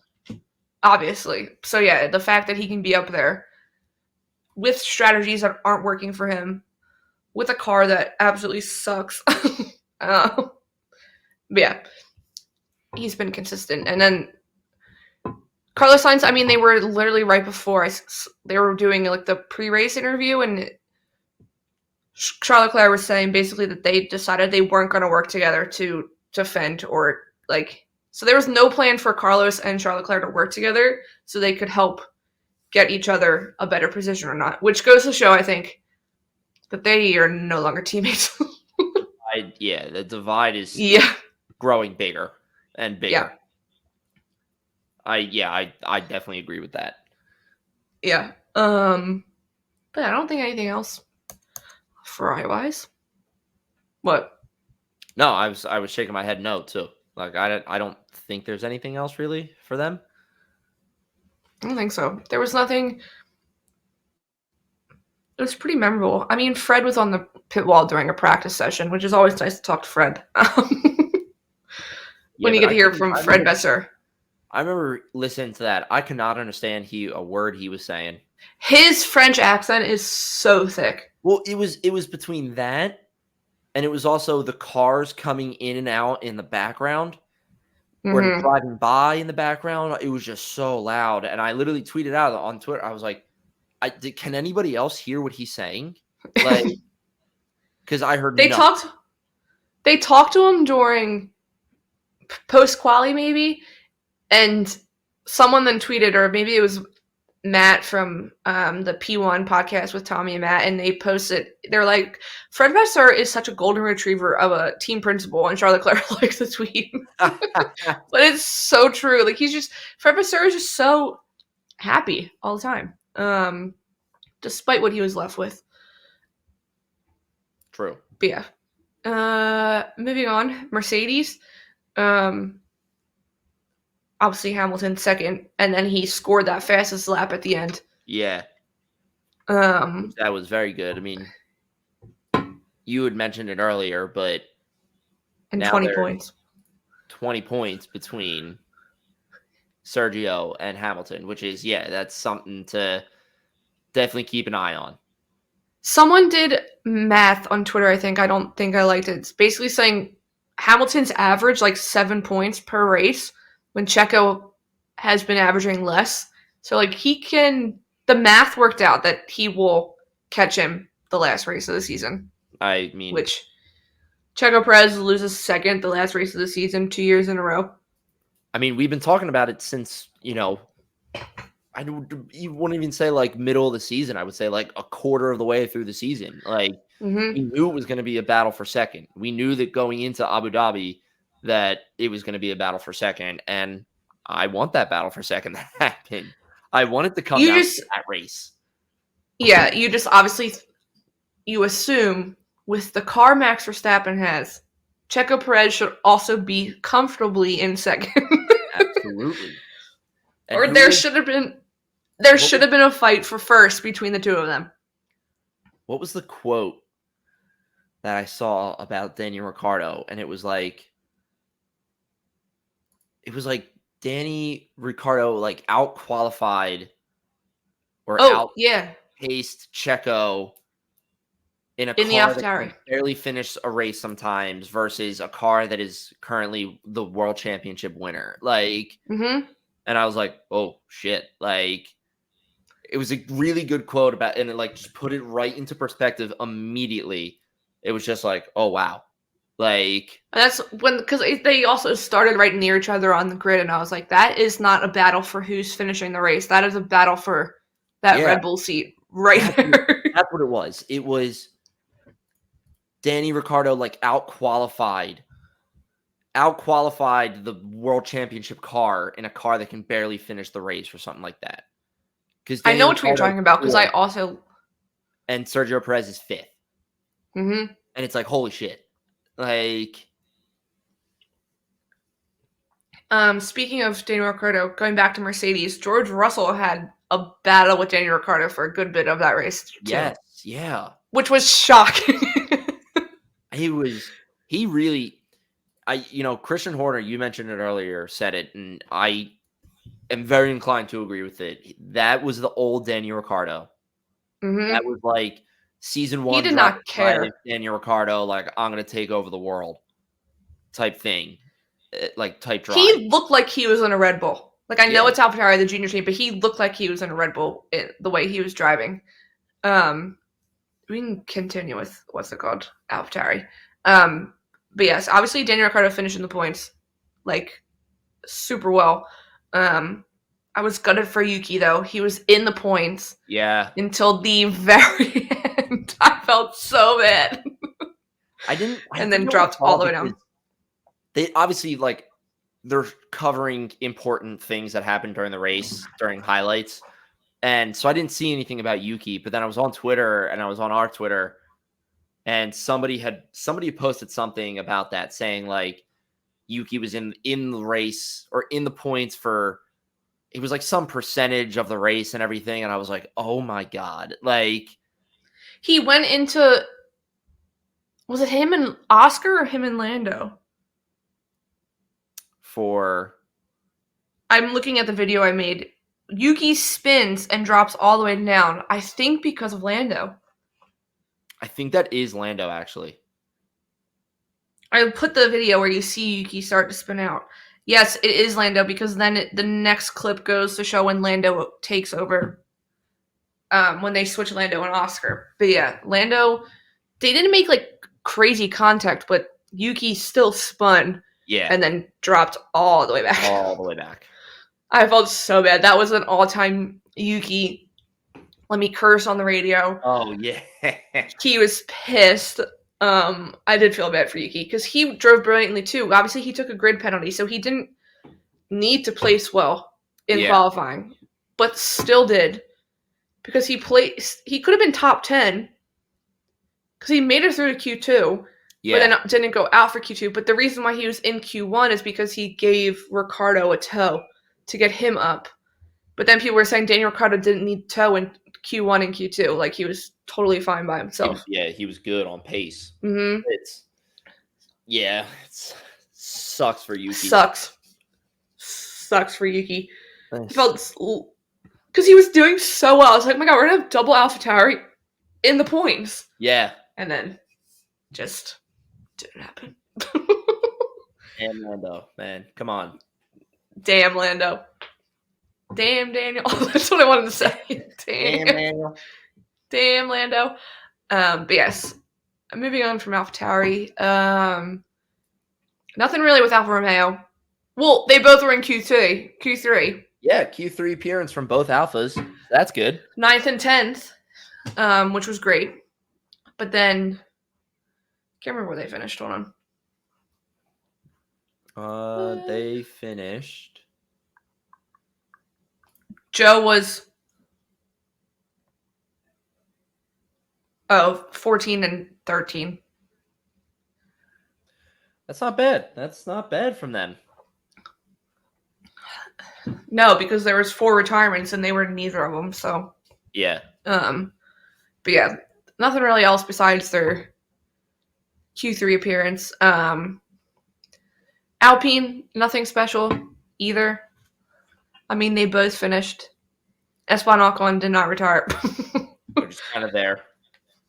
Obviously. So yeah, the fact that he can be up there with strategies that aren't working for him, with a car that absolutely sucks. But yeah, he's been consistent. And then Carlos Sainz, I mean, they were literally right before they were doing like the pre-race interview, and Charles Leclerc was saying basically that they decided they weren't going to work together to defend or like. So there was no plan for Carlos and Charles Leclerc to work together so they could help get each other a better position or not, which goes to show, I think, that they are no longer teammates. The divide is growing bigger and bigger. I definitely agree with that. Yeah. But I don't think anything else Ferrari-wise. What? No, I was shaking my head no too. Like I don't think there's anything else really for them. I don't think so. There was nothing. It was pretty memorable. I mean, Fred was on the pit wall during a practice session, which is always nice to talk to Fred. When you get to hear from Fred Besser. I remember listening to that. I could not understand a word he was saying. His French accent is so thick. Well, it was between that and it was also the cars coming in and out in the background or driving by in the background. It was just so loud. And I literally tweeted out on Twitter. I was like, can anybody else hear what he's saying? Like, because I heard They talked to him during post-quali maybe, and someone then tweeted, or maybe it was Matt from the P1 podcast with Tommy and Matt, and they posted, they're like, Fred Vasseur is such a golden retriever of a team principal, and Charles Leclerc likes the tweet. But it's so true. Like, Fred Vasseur is just so happy all the time, despite what he was left with. True. But yeah. Moving on, Mercedes. Obviously Hamilton second, and then he scored that fastest lap at the end. Yeah. That was very good. I mean, you had mentioned it earlier, but and 20 points. 20 points between Sergio and Hamilton, which is, that's something to definitely keep an eye on. Someone did math on Twitter, I think. I don't think I liked it. It's basically saying Hamilton's average like 7 points per race when Checo has been averaging less. So like the math worked out that he will catch him the last race of the season. I mean, which Checo Perez loses second the last race of the season 2 years in a row. I mean, we've been talking about it since, you wouldn't even say like middle of the season. I would say like a quarter of the way through the season. Like we knew it was going to be a battle for second. We knew that going into Abu Dhabi that it was going to be a battle for second. And I want that battle for second to happen. I want it to come down to that race. Yeah, you just obviously, you assume with the car Max Verstappen has, Checo Perez should also be comfortably in second. Absolutely. Or there should have been a fight for first between the two of them. What was the quote that I saw about Daniel Ricciardo? And it was like Danny Ricciardo like out-qualified or outpaced Checo in a car that can barely finish a race sometimes versus a car that is currently the world championship winner. Like, and I was like, oh shit. Like, it was a really good quote about, and it like just put it right into perspective immediately. It was just like, oh wow. Like, and that's because they also started right near each other on the grid, and I was like, that is not a battle for who's finishing the race. That is a battle for that Red Bull seat right there. That's what it was. It was Danny Ricciardo like out-qualified the world championship car in a car that can barely finish the race or something like that. Because I know what you're talking about, because I also... And Sergio Perez is fifth. And it's like, holy shit. Like... Speaking of Daniel Ricciardo, going back to Mercedes, George Russell had a battle with Daniel Ricciardo for a good bit of that race too. Yes, yeah. Which was shocking. He really, Christian Horner, you mentioned it earlier, said it, and I am very inclined to agree with it. That was the old Daniel Ricciardo. Mm-hmm. That was like season 1. He did not care. Daniel Ricciardo, like, I'm going to take over the world type thing, like type drive. He looked like he was in a Red Bull. Like, I know it's AlphaTauri, the junior team, but he looked like he was in a Red Bull in the way he was driving. We can continue with what's it called, AlphaTauri. But yes, obviously Daniel Ricciardo finished in the points, like, super well. I was gutted for Yuki though. He was in the points. Yeah. Until the very end. I felt so bad. And then dropped all the way down. They obviously, like, they're covering important things that happened during the race, during highlights. And so I didn't see anything about Yuki, but then I was on Twitter and I was on our Twitter, and somebody posted something about that, saying like Yuki was in the race or in the points for, it was like some percentage of the race and everything. And I was like, oh my God. Like, he went into, was it him and Oscar or him and Lando? I'm looking at the video I made. Yuki spins and drops all the way down. I think because of Lando. I think that is Lando, actually. I put the video where you see Yuki start to spin out. Yes, it is Lando, because then the next clip goes to show when Lando takes over. When they switch Lando and Oscar. But yeah, Lando, they didn't make like crazy contact, but Yuki still spun. Yeah. And then dropped all the way back. All the way back. I felt so bad. That was an all-time Yuki. Let me curse on the radio. Oh, yeah. He was pissed. I did feel bad for Yuki because he drove brilliantly too. Obviously, he took a grid penalty, so he didn't need to place well in qualifying, but still did because he could have been top 10 because he made it through to Q2, but then didn't go out for Q2. But the reason why he was in Q1 is because he gave Ricciardo a tow to get him up. But then people were saying Daniel Ricciardo didn't need tow in Q1 and Q2. Like, he was totally fine by himself. He was good on pace. Mm-hmm. It sucks for Yuki. Sucks for Yuki. Nice. Felt because he was doing so well. I was like, oh my God, we're gonna have double AlphaTauri in the points. Yeah. And then just didn't happen. Damn Lando, man. Come on. Damn Lando. Damn Daniel. That's what I wanted to say. Damn Daniel. Damn Lando. But yes. Moving on from AlphaTauri. Nothing really with Alfa Romeo. Well, they both were in Q3. Yeah, Q3 appearance from both Alphas. That's good. 9th and 10th, which was great. But then, can't remember where they finished. Hold on. They finished. Joe was 14 and 13. That's not bad. That's not bad from them. No, because there was 4 retirements and they were neither of them. So yeah. But yeah, nothing really else besides their Q3 appearance. Alpine, nothing special either. I mean, they both finished. Esteban Ocon did not retire. They're just kind of there.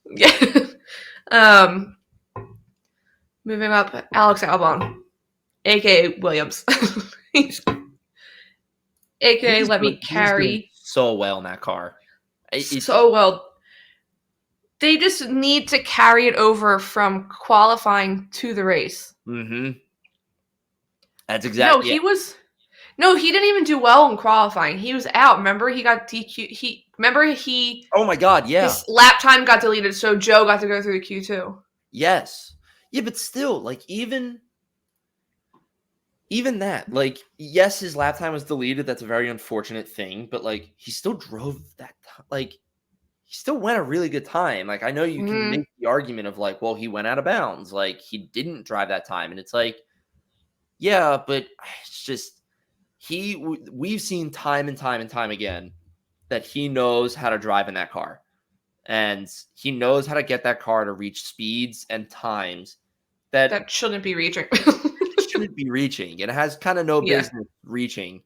Yeah. Moving up, Alex Albon, a.k.a. Williams. A.k.a. let me carry. So well in that car. So well. They just need to carry it over from qualifying to the race. Mm-hmm. That's exactly. No, he didn't even do well in qualifying. He was out. Remember, he got DQ. Oh my God! Yeah. His lap time got deleted, so Joe got to go through the Q2. Yes. Yeah, but still, like, even that, like, yes, his lap time was deleted. That's a very unfortunate thing, but like, he still drove that. Like, he still went a really good time. Like, I know you can make the argument of like, well, he went out of bounds. Like, he didn't drive that time, and it's like, yeah, but it's just we've seen time and time and time again that he knows how to drive in that car. And he knows how to get that car to reach speeds and times that shouldn't be reaching. it shouldn't be reaching. It has kind of no business reaching.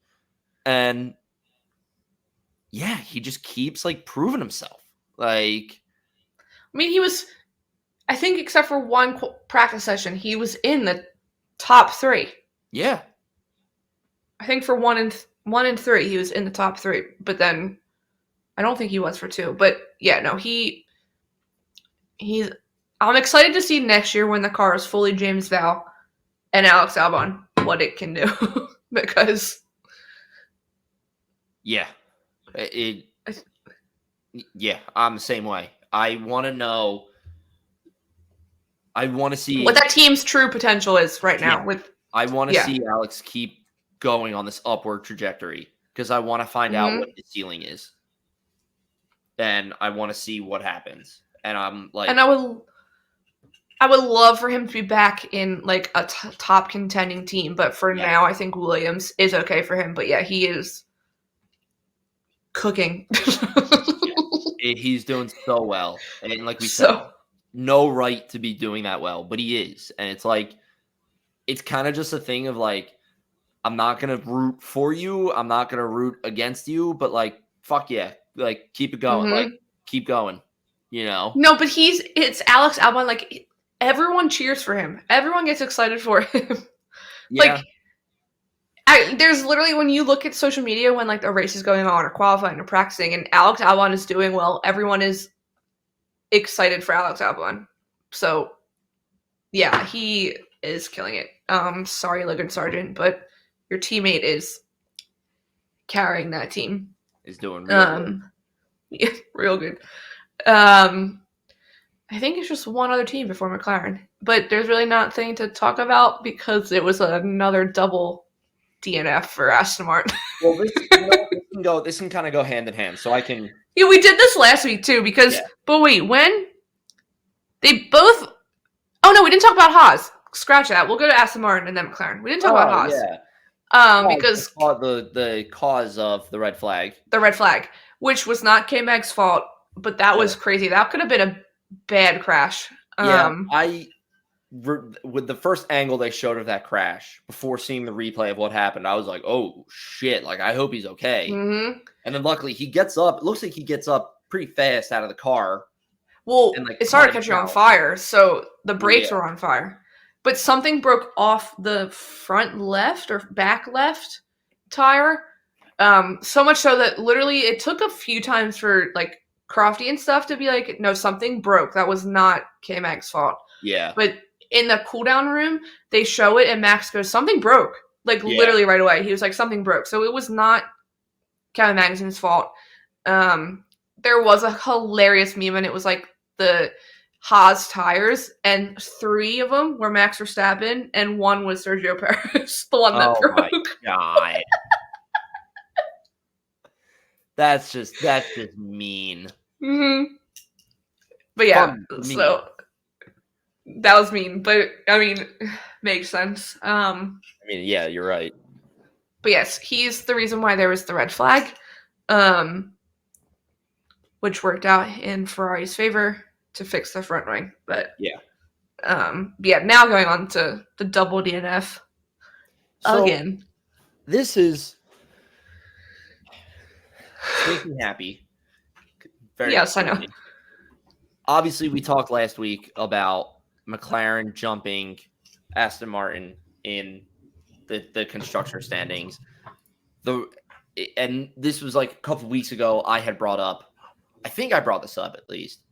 And yeah, he just keeps like proving himself. Like, I mean, he was, I think, except for one practice session, he was in the top 3. Yeah. I think for 1 and 3, he was in the top 3. But then I don't think he was for 2. But yeah, no, he's. I'm excited to see next year when the car is fully James Vowell and Alex Albon what it can do because. Yeah. Yeah, I'm the same way. I want to know. I want to see what that team's true potential is right now. I want to see Alex keep going on this upward trajectory because I want to find out what his ceiling is. And I want to see what happens. And I'm like, and I would love for him to be back in like a top contending team, but for now, I think Williams is okay for him. But yeah, he is cooking. He's doing so well, and like we said, no right to be doing that well, but he is, and it's like, it's kind of just a thing of like, I'm not gonna root for you, I'm not gonna root against you, but like, fuck yeah, like keep it going, like keep going, you know? No, but it's Alex Albon. Like everyone cheers for him, everyone gets excited for him. Yeah. Like, there's literally, when you look at social media when like a race is going on or qualifying or practicing and Alex Albon is doing well, everyone is excited for Alex Albon. So yeah, he is killing it. Sorry, Logan Sargent, but your teammate is carrying that team. Is doing real good. Yeah, real good. I think it's just one other team before McLaren, but there's really nothing to talk about because it was another double DNF for Aston Martin. Well, this can kind of go hand in hand, so I can. Yeah, we did this last week too because. Yeah. But wait, when they both. Oh no, we didn't talk about Haas. Scratch that. We'll go to Aston Martin and then McLaren. We didn't talk about Haas. Yeah. Because the cause of the red flag. The red flag, which was not K-Mag's fault, but that was crazy. That could have been a bad crash. With the first angle they showed of that crash before seeing the replay of what happened, I was like, oh shit, like I hope he's okay. Mm-hmm. And then luckily he gets up. It looks like he gets up pretty fast out of the car. Well, like, it started catching on fire, so the brakes were on fire. But something broke off the front left or back left tire. So much so that literally it took a few times for like Crofty and stuff to be like, no, something broke. That was not K-Mag's fault. Yeah. But in the cooldown room, they show it and Max goes, something broke. Like literally right away. He was like, something broke. So it was not Kevin Magnussen's fault. There was a hilarious meme and it was like the Haas tires and 3 of them were Max Verstappen and 1 was Sergio Perez, the one that broke. Oh my God. That's just mean. Mm-hmm. But yeah, so that was mean, but I mean, makes sense. I mean, yeah, you're right. But yes, he's the reason why there was the red flag, which worked out in Ferrari's favor to fix the front wing. But yeah, now going on to the double DNF again. This is makes me happy. Yes, I know. Obviously, we talked last week about McLaren jumping Aston Martin in the constructor standings. And this was like a couple weeks ago. I had brought up, I think I brought this up at least,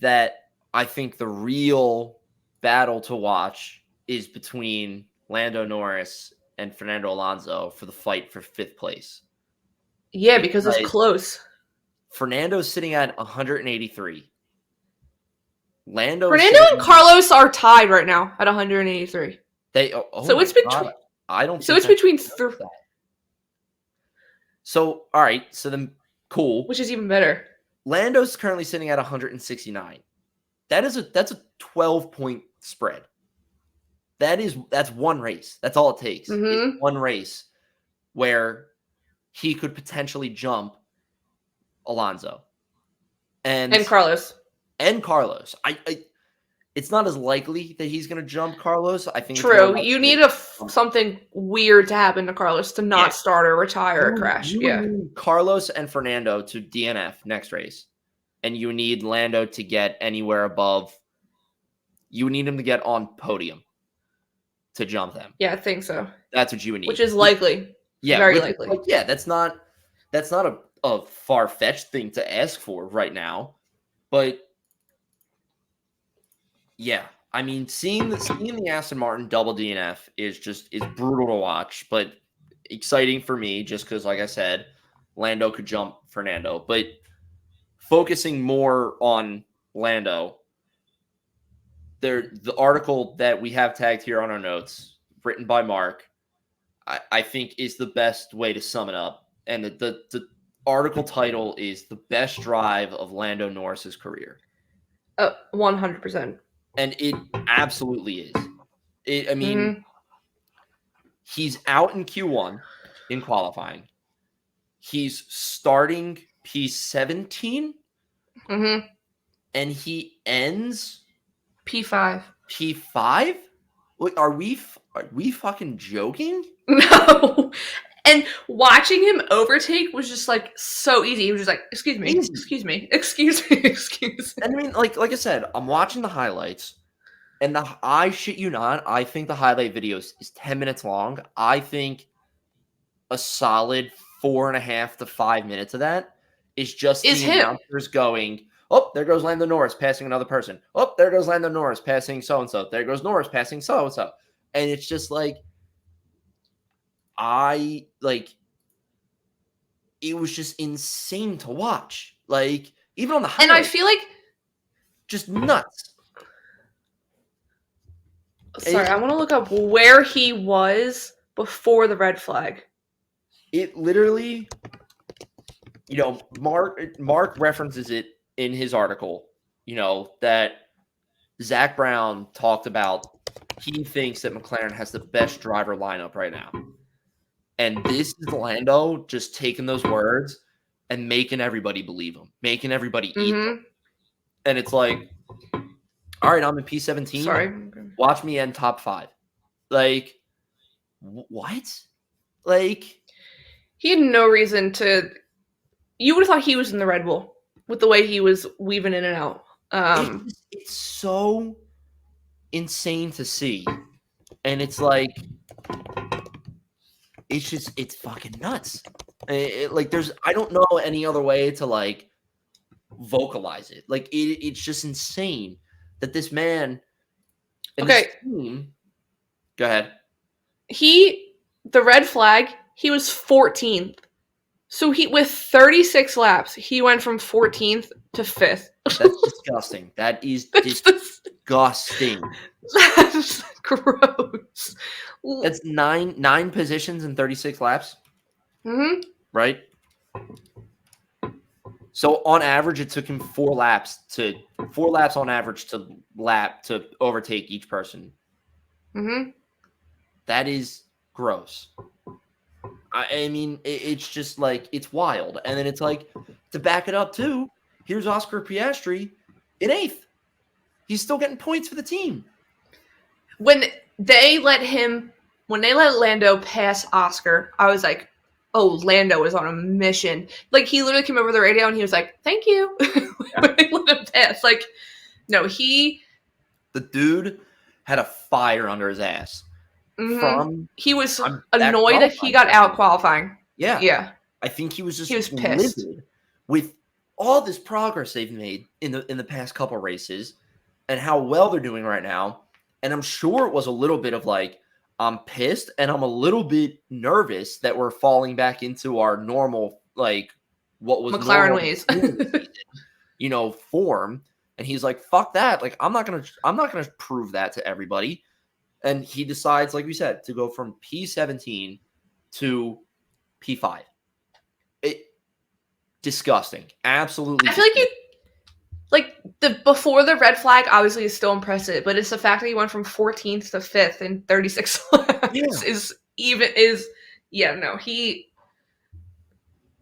that I think the real battle to watch is between Lando Norris and Fernando Alonso for the fight for 5th place. Yeah, because it's close. Fernando's sitting at 183. Fernando and Carlos are tied right now at 183. So it's between. I don't. So it's between 3. So all right. So then, cool. Which is even better. Lando's currently sitting at 169. That's a 12-point spread. That's one race. That's all it takes. Mm-hmm. It's one race where he could potentially jump Alonso. And Carlos. And Carlos. I it's not as likely that he's going to jump Carlos. I think True. You need something weird to happen to Carlos to not start or retire or crash. You need Carlos and Fernando to DNF next race. And you need Lando to get anywhere above. You need him to get on podium to jump them. Yeah, I think so. That's what you would need. Which is likely. Yeah. Very likely. That's not a far-fetched thing to ask for right now. But yeah, I mean, seeing the Aston Martin double DNF is brutal to watch, but exciting for me just because, like I said, Lando could jump Fernando. But focusing more on Lando, the article that we have tagged here on our notes, written by Mark, I think is the best way to sum it up. And the article title is "The Best Drive of Lando Norris's Career." 100%. And it absolutely is. He's out in Q1 in qualifying. He's starting P17. Mm-hmm. And he ends P5. P5? Wait, are we fucking joking? No. And watching him overtake was just like so easy. He was just like, excuse me. And I mean, like I said, I'm watching the highlights, and I shit you not, I think the highlight video is 10 minutes long. I think a solid 4.5 to 5 minutes of that is just the announcers going, oh, there goes Lando Norris passing another person. Oh, there goes Lando Norris passing so-and-so. There goes Norris passing so-and-so. And it's just like, it was just insane to watch. Like, even on the highlights. And I feel like just nuts. Sorry, I want to look up where he was before the red flag. It literally, Mark references it in his article, that Zach Brown talked about. He thinks that McLaren has the best driver lineup right now. And this is Lando just taking those words and making everybody believe them, making everybody eat them. And it's like, all right, I'm in P17. Sorry. Watch me end top 5. Like, what? Like, he had no reason to. You would have thought he was in the Red Bull with the way he was weaving in and out. It's so insane to see. And it's like, it's fucking nuts. I don't know any other way to vocalize it. It's just insane that this man and this team. Go ahead. The red flag, he was 14th. So with 36 laps, he went from 14th to 5th. That's disgusting. That is disgusting. That's gross. That's nine positions in 36 laps. Mm-hmm. Right? So on average, it took him 4 laps on average to overtake each person. Mm-hmm. That is gross. I mean, it's just it's wild. And then it's to back it up too, here's Oscar Piastri in 8th. He's still getting points for the team. When they let Lando pass Oscar, I was like, oh, Lando is on a mission. He literally came over the radio and he was like, thank you. When they let him pass. No, the dude had a fire under his ass. Mm-hmm. He was annoyed that he got out qualifying. Yeah. Yeah. I think he was pissed livid with all this progress they've made in the past couple races and how well they're doing right now. And I'm sure it was a little bit of I'm pissed and I'm a little bit nervous that we're falling back into our normal, what was McLaren ways, form. And he's like, fuck that. I'm not going to prove that to everybody. And he decides, like we said, to go from P17 to P5. Disgusting. Absolutely. I feel before the red flag obviously is still impressive, but it's the fact that he went from 14th to 5th in 36 laps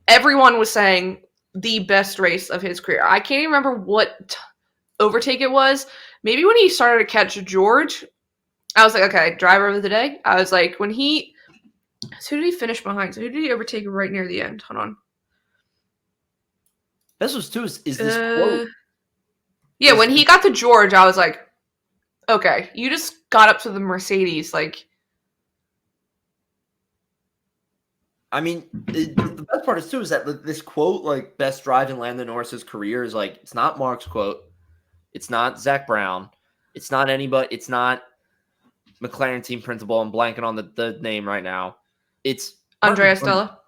everyone was saying the best race of his career. I can't even remember what overtake it was. Maybe when he started to catch George, I was like, okay, driver of the day. I was like, when he, so who did he finish behind? So who did he overtake right near the end? Hold on. This was too. Is this quote? Yeah, when he got to George, I was like, okay, you just got up to the Mercedes, like. I mean, the best part is too is that this quote, like best drive in Lando Norris's career, is like it's not Mark's quote, it's not Zach Brown, it's not anybody, it's not McLaren team principal. I'm blanking on the name right now. It's Andrea Stella.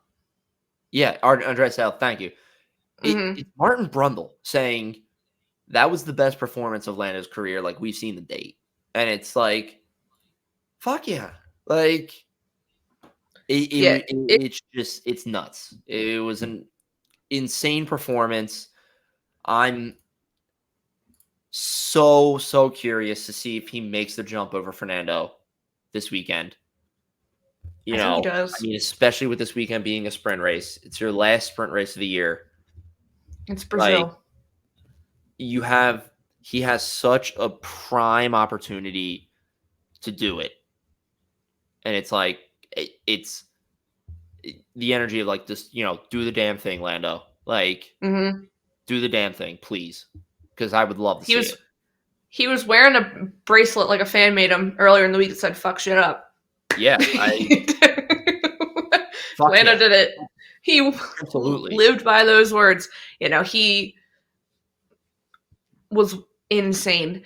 Yeah, Andrea Stella. Thank you. It's Martin Brundle saying that was the best performance of Lando's career, like we've seen to date, and it's like, fuck yeah, like. It's nuts. It was an insane performance. I'm so curious to see if he makes the jump over Fernando this weekend. I think he does. I mean, especially with this weekend being a sprint race. It's your last sprint race of the year. It's Brazil. Like, he has such a prime opportunity to do it. And it's like, it's the energy of like this, do the damn thing, Lando. Like, do the damn thing, please, because I would love to see it. He was wearing a bracelet like a fan made him earlier in the week that said "fuck shit up." Yeah, Lando did it. He absolutely lived by those words. He was insane.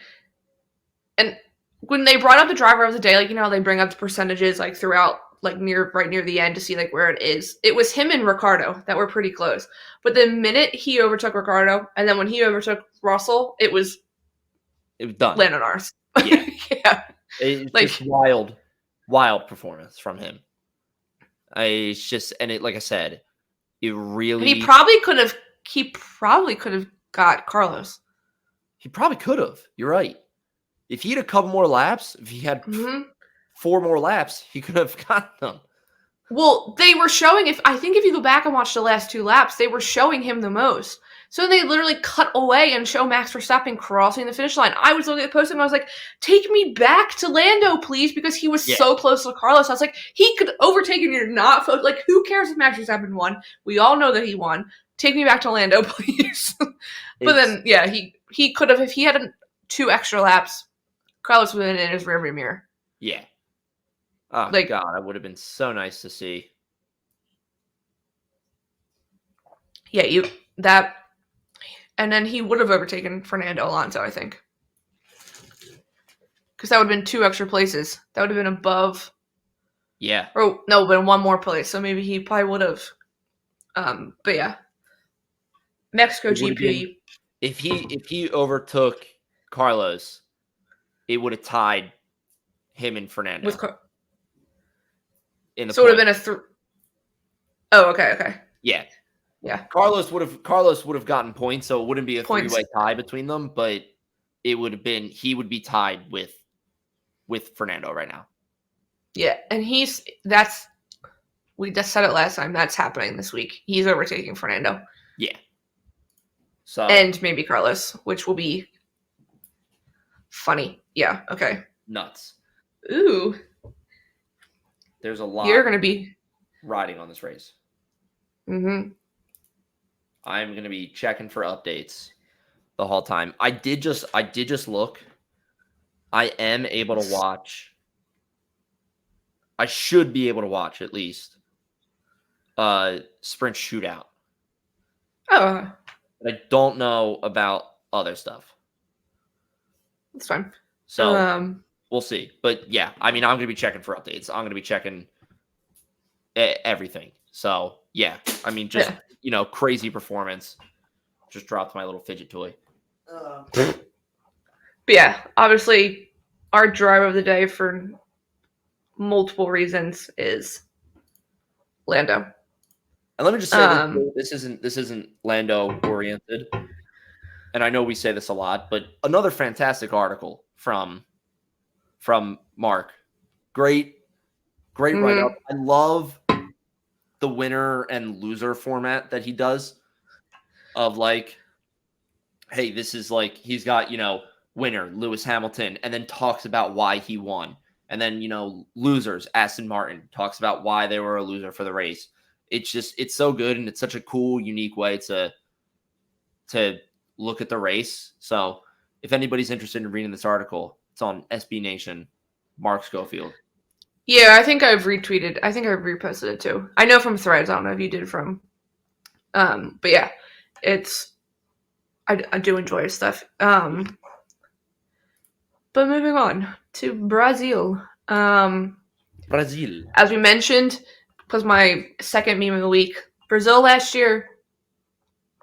And when they brought up the driver of the day, like they bring up the percentages like throughout. Like right near the end to see like where it is. It was him and Ricciardo that were pretty close. But the minute he overtook Ricciardo, and then when he overtook Russell, it was done. Lando Norris. Yeah. Yeah. It's like just wild performance from him. It's just, and it, like I said, it really. And he probably could have got Carlos. He probably could have. You're right. If he had a couple more laps, if he had 4 more laps, he could have gotten them. Well, they were showing, if you go back and watch the last 2 laps, they were showing him the most. So they literally cut away and show Max Verstappen crossing the finish line. I was looking at the post and I was like, take me back to Lando, please, because he was so close to Carlos. I was like, he could overtake and you're not. Like, who cares if Max Verstappen won? We all know that he won. Take me back to Lando, please. But then, yeah, he could have, if he had 2 extra laps, Carlos would have been in his rearview mirror. Yeah. Oh, like, God, that would have been so nice to see. Yeah, and then he would have overtaken Fernando Alonso, I think. Because that would have been 2 extra places. That would have been above. Yeah. Or, no, but 1 more place. So maybe he probably would have. But yeah. Mexico GP. If he overtook Carlos, it would have tied him and Fernando. So it would have been Oh, okay. Yeah. Yeah. Carlos would have gotten points, so it wouldn't be a 3-way tie between them, but he would be tied with Fernando right now. Yeah, and we just said it last time, that's happening this week. He's overtaking Fernando. Yeah. So and maybe Carlos, which will be funny. Yeah, okay. Nuts. Ooh. There's a lot You're gonna be riding on this race. Mm-hmm. I'm gonna be checking for updates the whole time. I did just look. I am able to watch. I should be able to watch at least sprint shootout. Oh. But I don't know about other stuff. That's fine. So we'll see. But yeah, I mean, I'm going to be checking for updates. I'm going to be checking everything. So yeah, I mean, just, crazy performance. Just dropped my little fidget toy. But yeah, obviously our driver of the day for multiple reasons is Lando. And let me just say this isn't Lando oriented. And I know we say this a lot, but another fantastic article from Mark. Great write-up. I love the winner and loser format that he does. of like, hey, this is like, he's got, winner, Lewis Hamilton, and then talks about why he won. And then, losers, Aston Martin, talks about why they were a loser for the race. It's so good, and it's such a cool, unique way to look at the race. So if anybody's interested in reading this article, it's on SB Nation, Mark Schofield. Yeah, I think I've retweeted. I think I've reposted it too. I know from Threads. I don't know if you did from. But yeah, I do enjoy his stuff. But moving on to Brazil. Brazil. As we mentioned, was my second meme of the week. Brazil last year,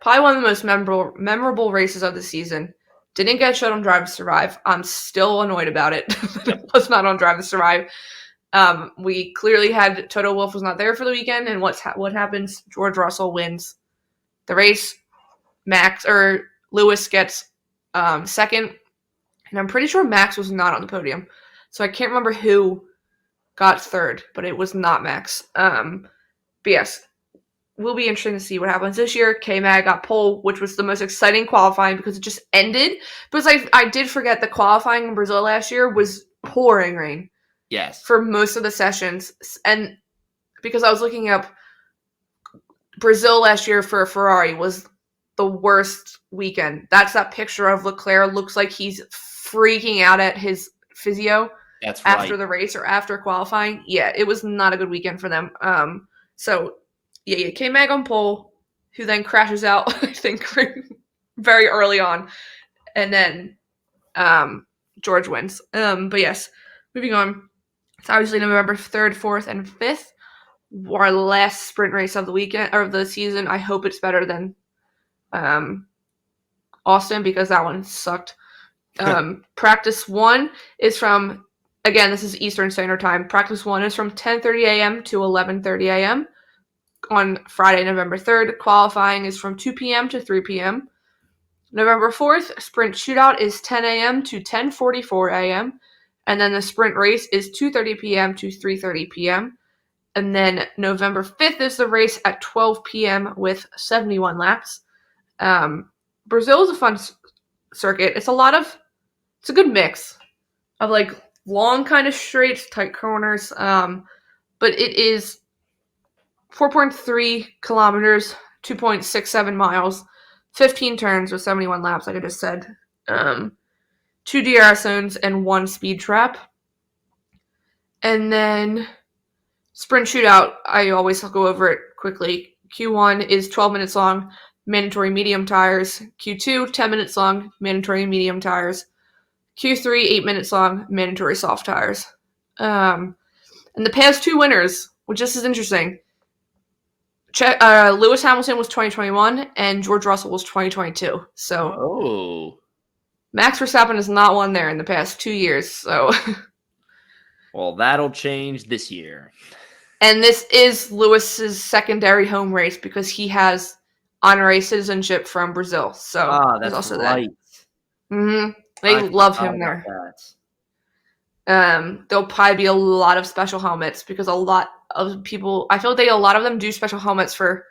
probably one of the most memorable races of the season. Didn't get showed on Drive to Survive. I'm still annoyed about it. It was not on Drive to Survive. We clearly had Toto Wolff was not there for the weekend, and what happens? George Russell wins the race. Lewis gets second, and I'm pretty sure Max was not on the podium, so I can't remember who got third, but it was not Max. But yes, will be interesting to see what happens this year. K-Mag got pole, which was the most exciting qualifying because it just ended. But I did forget the qualifying in Brazil last year was pouring rain. Yes. For most of the sessions. And because I was looking up, Brazil last year for Ferrari was the worst weekend. That's that picture of Leclerc. Looks like he's freaking out at his physio. That's right. After the race or after qualifying. Yeah, it was not a good weekend for them. So yeah, K-Mag on pole, who then crashes out, I think, very early on. And then George wins. But yes, moving on. It's obviously November 3rd, 4th, and 5th. Our last sprint race of the weekend or of the season. I hope it's better than Austin because that one sucked. Practice 1 is from, again, this is Eastern Standard Time. Practice 1 is from 10:30 a.m. to 11:30 a.m. on Friday, November 3rd. Qualifying is from 2 p.m. to 3 p.m. November 4th, sprint shootout is 10 a.m. to 10:44 a.m. And then the sprint race is 2:30 p.m. to 3:30 p.m. And then November 5th is the race at 12 p.m. with 71 laps. Brazil is a fun circuit. It's a good mix of like long kind of straights, tight corners. But it is 4.3 kilometers, 2.67 miles, 15 turns with 71 laps, like I just said. 2 DRS zones and 1 speed trap. And then sprint shootout, I always go over it quickly. Q1 is 12 minutes long, mandatory medium tires. Q2, 10 minutes long, mandatory medium tires. Q3, 8 minutes long, mandatory soft tires. And the past 2 winners, which this is interesting. Lewis Hamilton was 2021 and George Russell was 2022. So Max Verstappen has not won there in the past 2 years. So well, that'll change this year. And this is Lewis's secondary home race because he has honorary citizenship from Brazil. So that's also right. That. Mm-hmm. They love him there. There'll probably be a lot of special helmets because a lot of people, I feel like a lot of them do special helmets for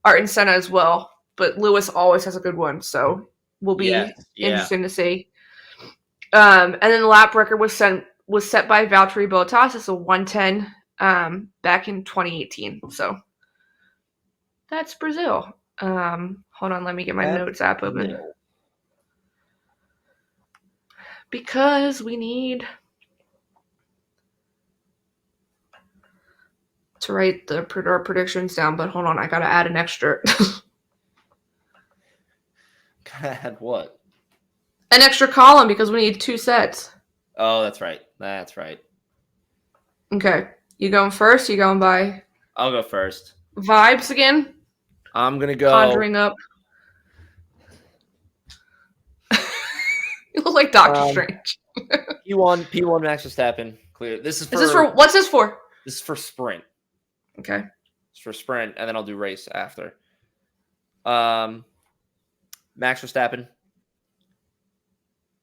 Art and Senna as well. But Lewis always has a good one, so will be interesting to see. And then the lap record was set by Valtteri Bottas. It's a 1:10 back in 2018. So that's Brazil. Hold on, let me get my notes app open. Because we need to write our predictions down, but hold on, I gotta add an extra. Gotta add what? An extra column because we need 2 sets. Oh, that's right. That's right. Okay. You going first? You going by? I'll go first. Vibes again? I'm going to go. Conjuring up. You look like Doctor Strange. P1 Max Verstappen. Clear. What's this for? This is for sprint. Okay. It's for sprint, and then I'll do race after. Max Verstappen.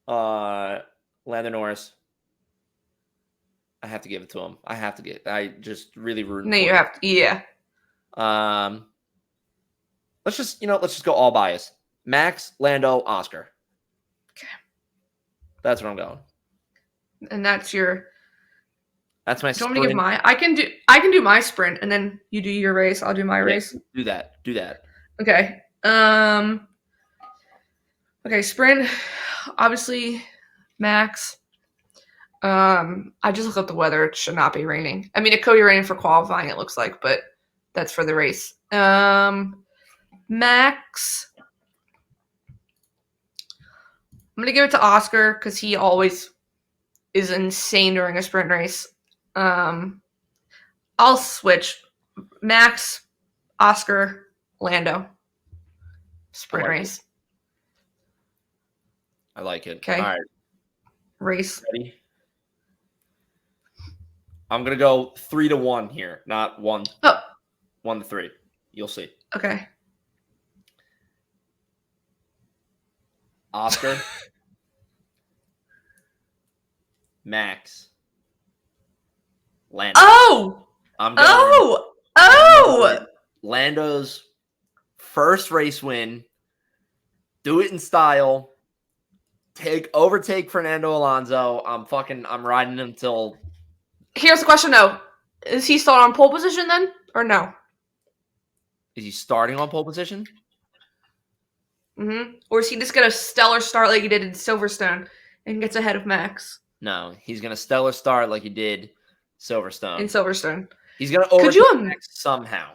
Lando Norris. I have to give it to him. I just really rooting for him. You have to, yeah. Let's just go all bias. Max, Lando, Oscar. Okay. That's what I'm going. And that's my sprint. Do you want me to give mine? I can do my sprint, and then you do your race. I'll do my race. Do that. Okay. Okay, sprint. Obviously, Max. I just looked up the weather. It should not be raining. I mean, it could be raining for qualifying, it looks like, but that's for the race. Max. I'm gonna give it to Oscar because he always is insane during a sprint race. I'll switch. Max, Oscar, Lando. Sprint race. I like it. Okay. All right. Race. Ready? I'm going to go 3-1 here, not 1. Oh. 1-3. You'll see. Okay. Oscar. Max. Lando. Oh! Oh! Lando's first race win. Do it in style. Overtake Fernando Alonso. I'm riding him till. Here's the question though. Is he still on pole position then? Or no? Is he starting on pole position? Mm-hmm. Or is he just gonna stellar start like he did in Silverstone and gets ahead of Max? No, he's gonna stellar start like he did Silverstone. In Silverstone. He's gonna overtake Max somehow.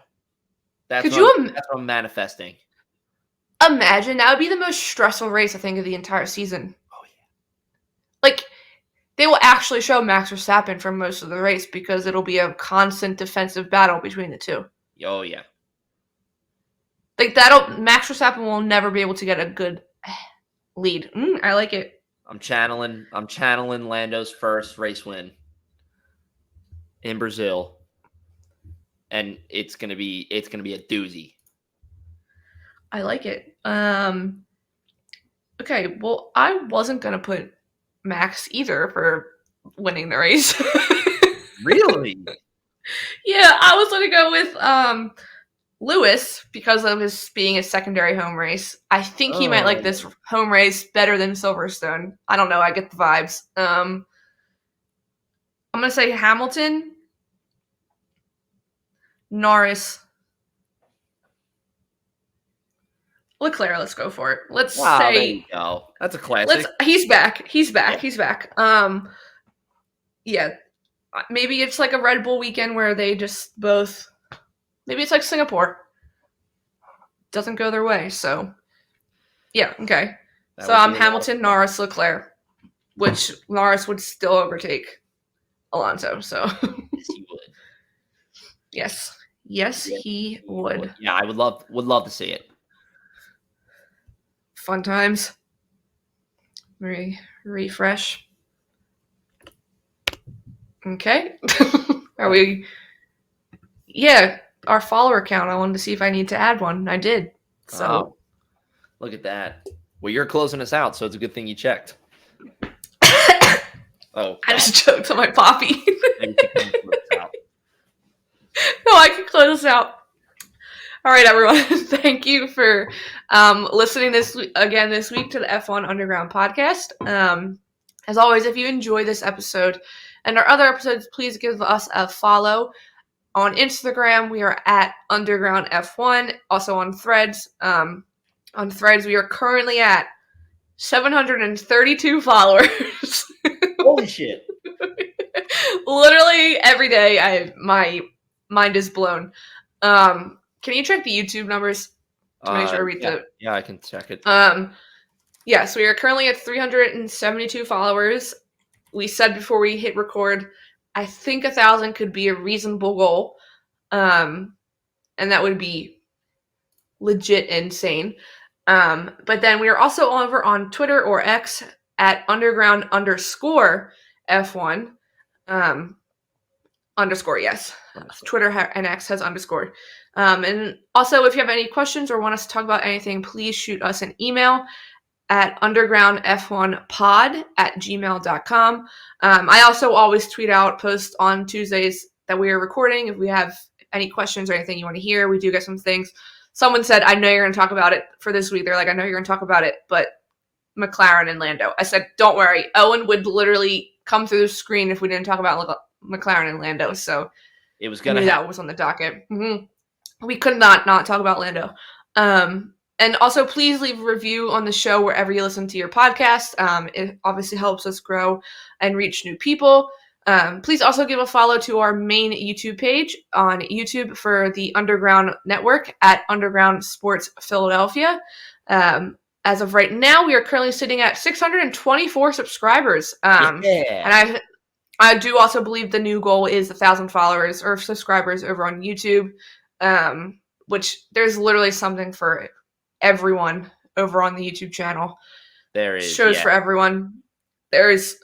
That's what I'm manifesting. Imagine that would be the most stressful race I think of the entire season. Oh yeah. Like they will actually show Max Verstappen for most of the race because it'll be a constant defensive battle between the two. Oh yeah. Like Max Verstappen will never be able to get a good lead. I like it. I'm channeling Lando's first race win in Brazil. And it's gonna be a doozy. I like it. Okay, well, I wasn't gonna put Max either for winning the race. Really? Yeah, I was gonna go with Lewis because of his being a secondary home race. I think he might like this home race better than Silverstone. I don't know. I get the vibes. I'm gonna say Hamilton, Norris, Leclerc. Let's go for it. Let's say there you go. That's a classic. He's back. Yeah. Maybe it's like a Red Bull weekend where they just both. Maybe it's like Singapore. Doesn't go their way, so yeah, okay. So I'm Hamilton, Norris, Leclerc, which Norris would still overtake Alonso. So yes, he would. Yes, he would. Yeah, I would love to see it. Fun times. Refresh. Okay. Are we? Yeah. Our follower count. I wanted to see if I need to add one. I did. So look at that. Well, you're closing us out, so it's a good thing you checked. I just choked on my poppy. No, I can close us out. All right, everyone. Thank you for listening this week to the F1 Underground podcast. As always, if you enjoy this episode and our other episodes, please give us a follow. On Instagram, we are at Underground F1. Also on Threads. On Threads, we are currently at 732 followers. Holy shit. Literally every day, my mind is blown. Can you check the YouTube numbers to make sure I read Yeah, I can check it. Yeah, so we are currently at 372 followers. We said before we hit record, I think 1,000 could be a reasonable goal. And that would be legit insane. But then we are also over on Twitter or X at underground_F1. Underscore, yes. Twitter and X has underscore. And also, if you have any questions or want us to talk about anything, please shoot us an email at undergroundf1pod@gmail.com. I also always post on Tuesdays that we are recording. If we have any questions or anything you want to hear, we do get some things. someone said, I know you're going to talk about it for this week. They're like, I know you're going to talk about it, but McLaren and Lando. I said, don't worry. Owen would literally come through the screen if we didn't talk about McLaren and Lando. So it was going to that was on the docket. We could not talk about Lando. And also, please leave a review on the show wherever you listen to your podcast. It obviously helps us grow and reach new people. Please also give a follow to our main YouTube page on YouTube for the Underground Network at Underground Sports Philadelphia. As of right now, we are currently sitting at 624 subscribers. And I do also believe the new goal is 1,000 followers or subscribers over on YouTube, which there's literally something for everyone over on the YouTube channel. There is shows for everyone. There's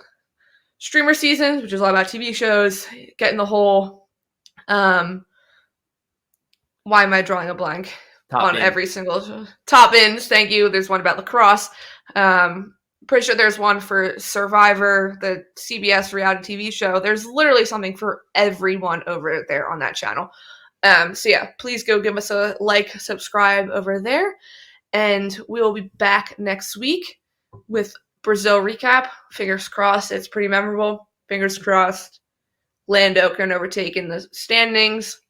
streamer seasons, which is all about TV shows, getting the whole why am I drawing a blank on every single top ins? Thank you. There's one about lacrosse. Pretty sure there's one for Survivor, the CBS reality TV show. There's literally something for everyone over there on that channel. So yeah, please go give us a like, subscribe over there. And we will be back next week with Brazil recap. Fingers crossed. It's pretty memorable. Fingers crossed. Lando can overtake in the standings.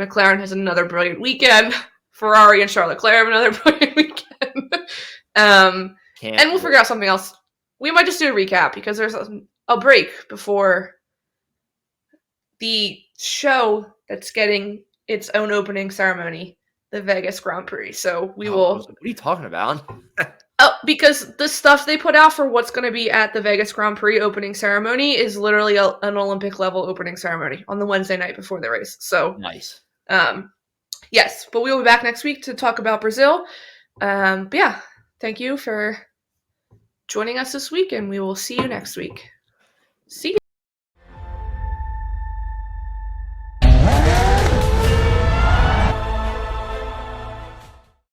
McLaren has another brilliant weekend. Ferrari and Charles Leclerc have another brilliant weekend. And we'll figure out something else. We might just do a recap because there's a break before the show that's getting its own opening ceremony, the Vegas Grand Prix. So we will... What are you talking about? Because the stuff they put out for what's going to be at the Vegas Grand Prix opening ceremony is literally an Olympic level opening ceremony on the Wednesday night before the race. So nice. Yes, but we will be back next week to talk about Brazil. But yeah, thank you for joining us this week, and we will see you next week. See ya.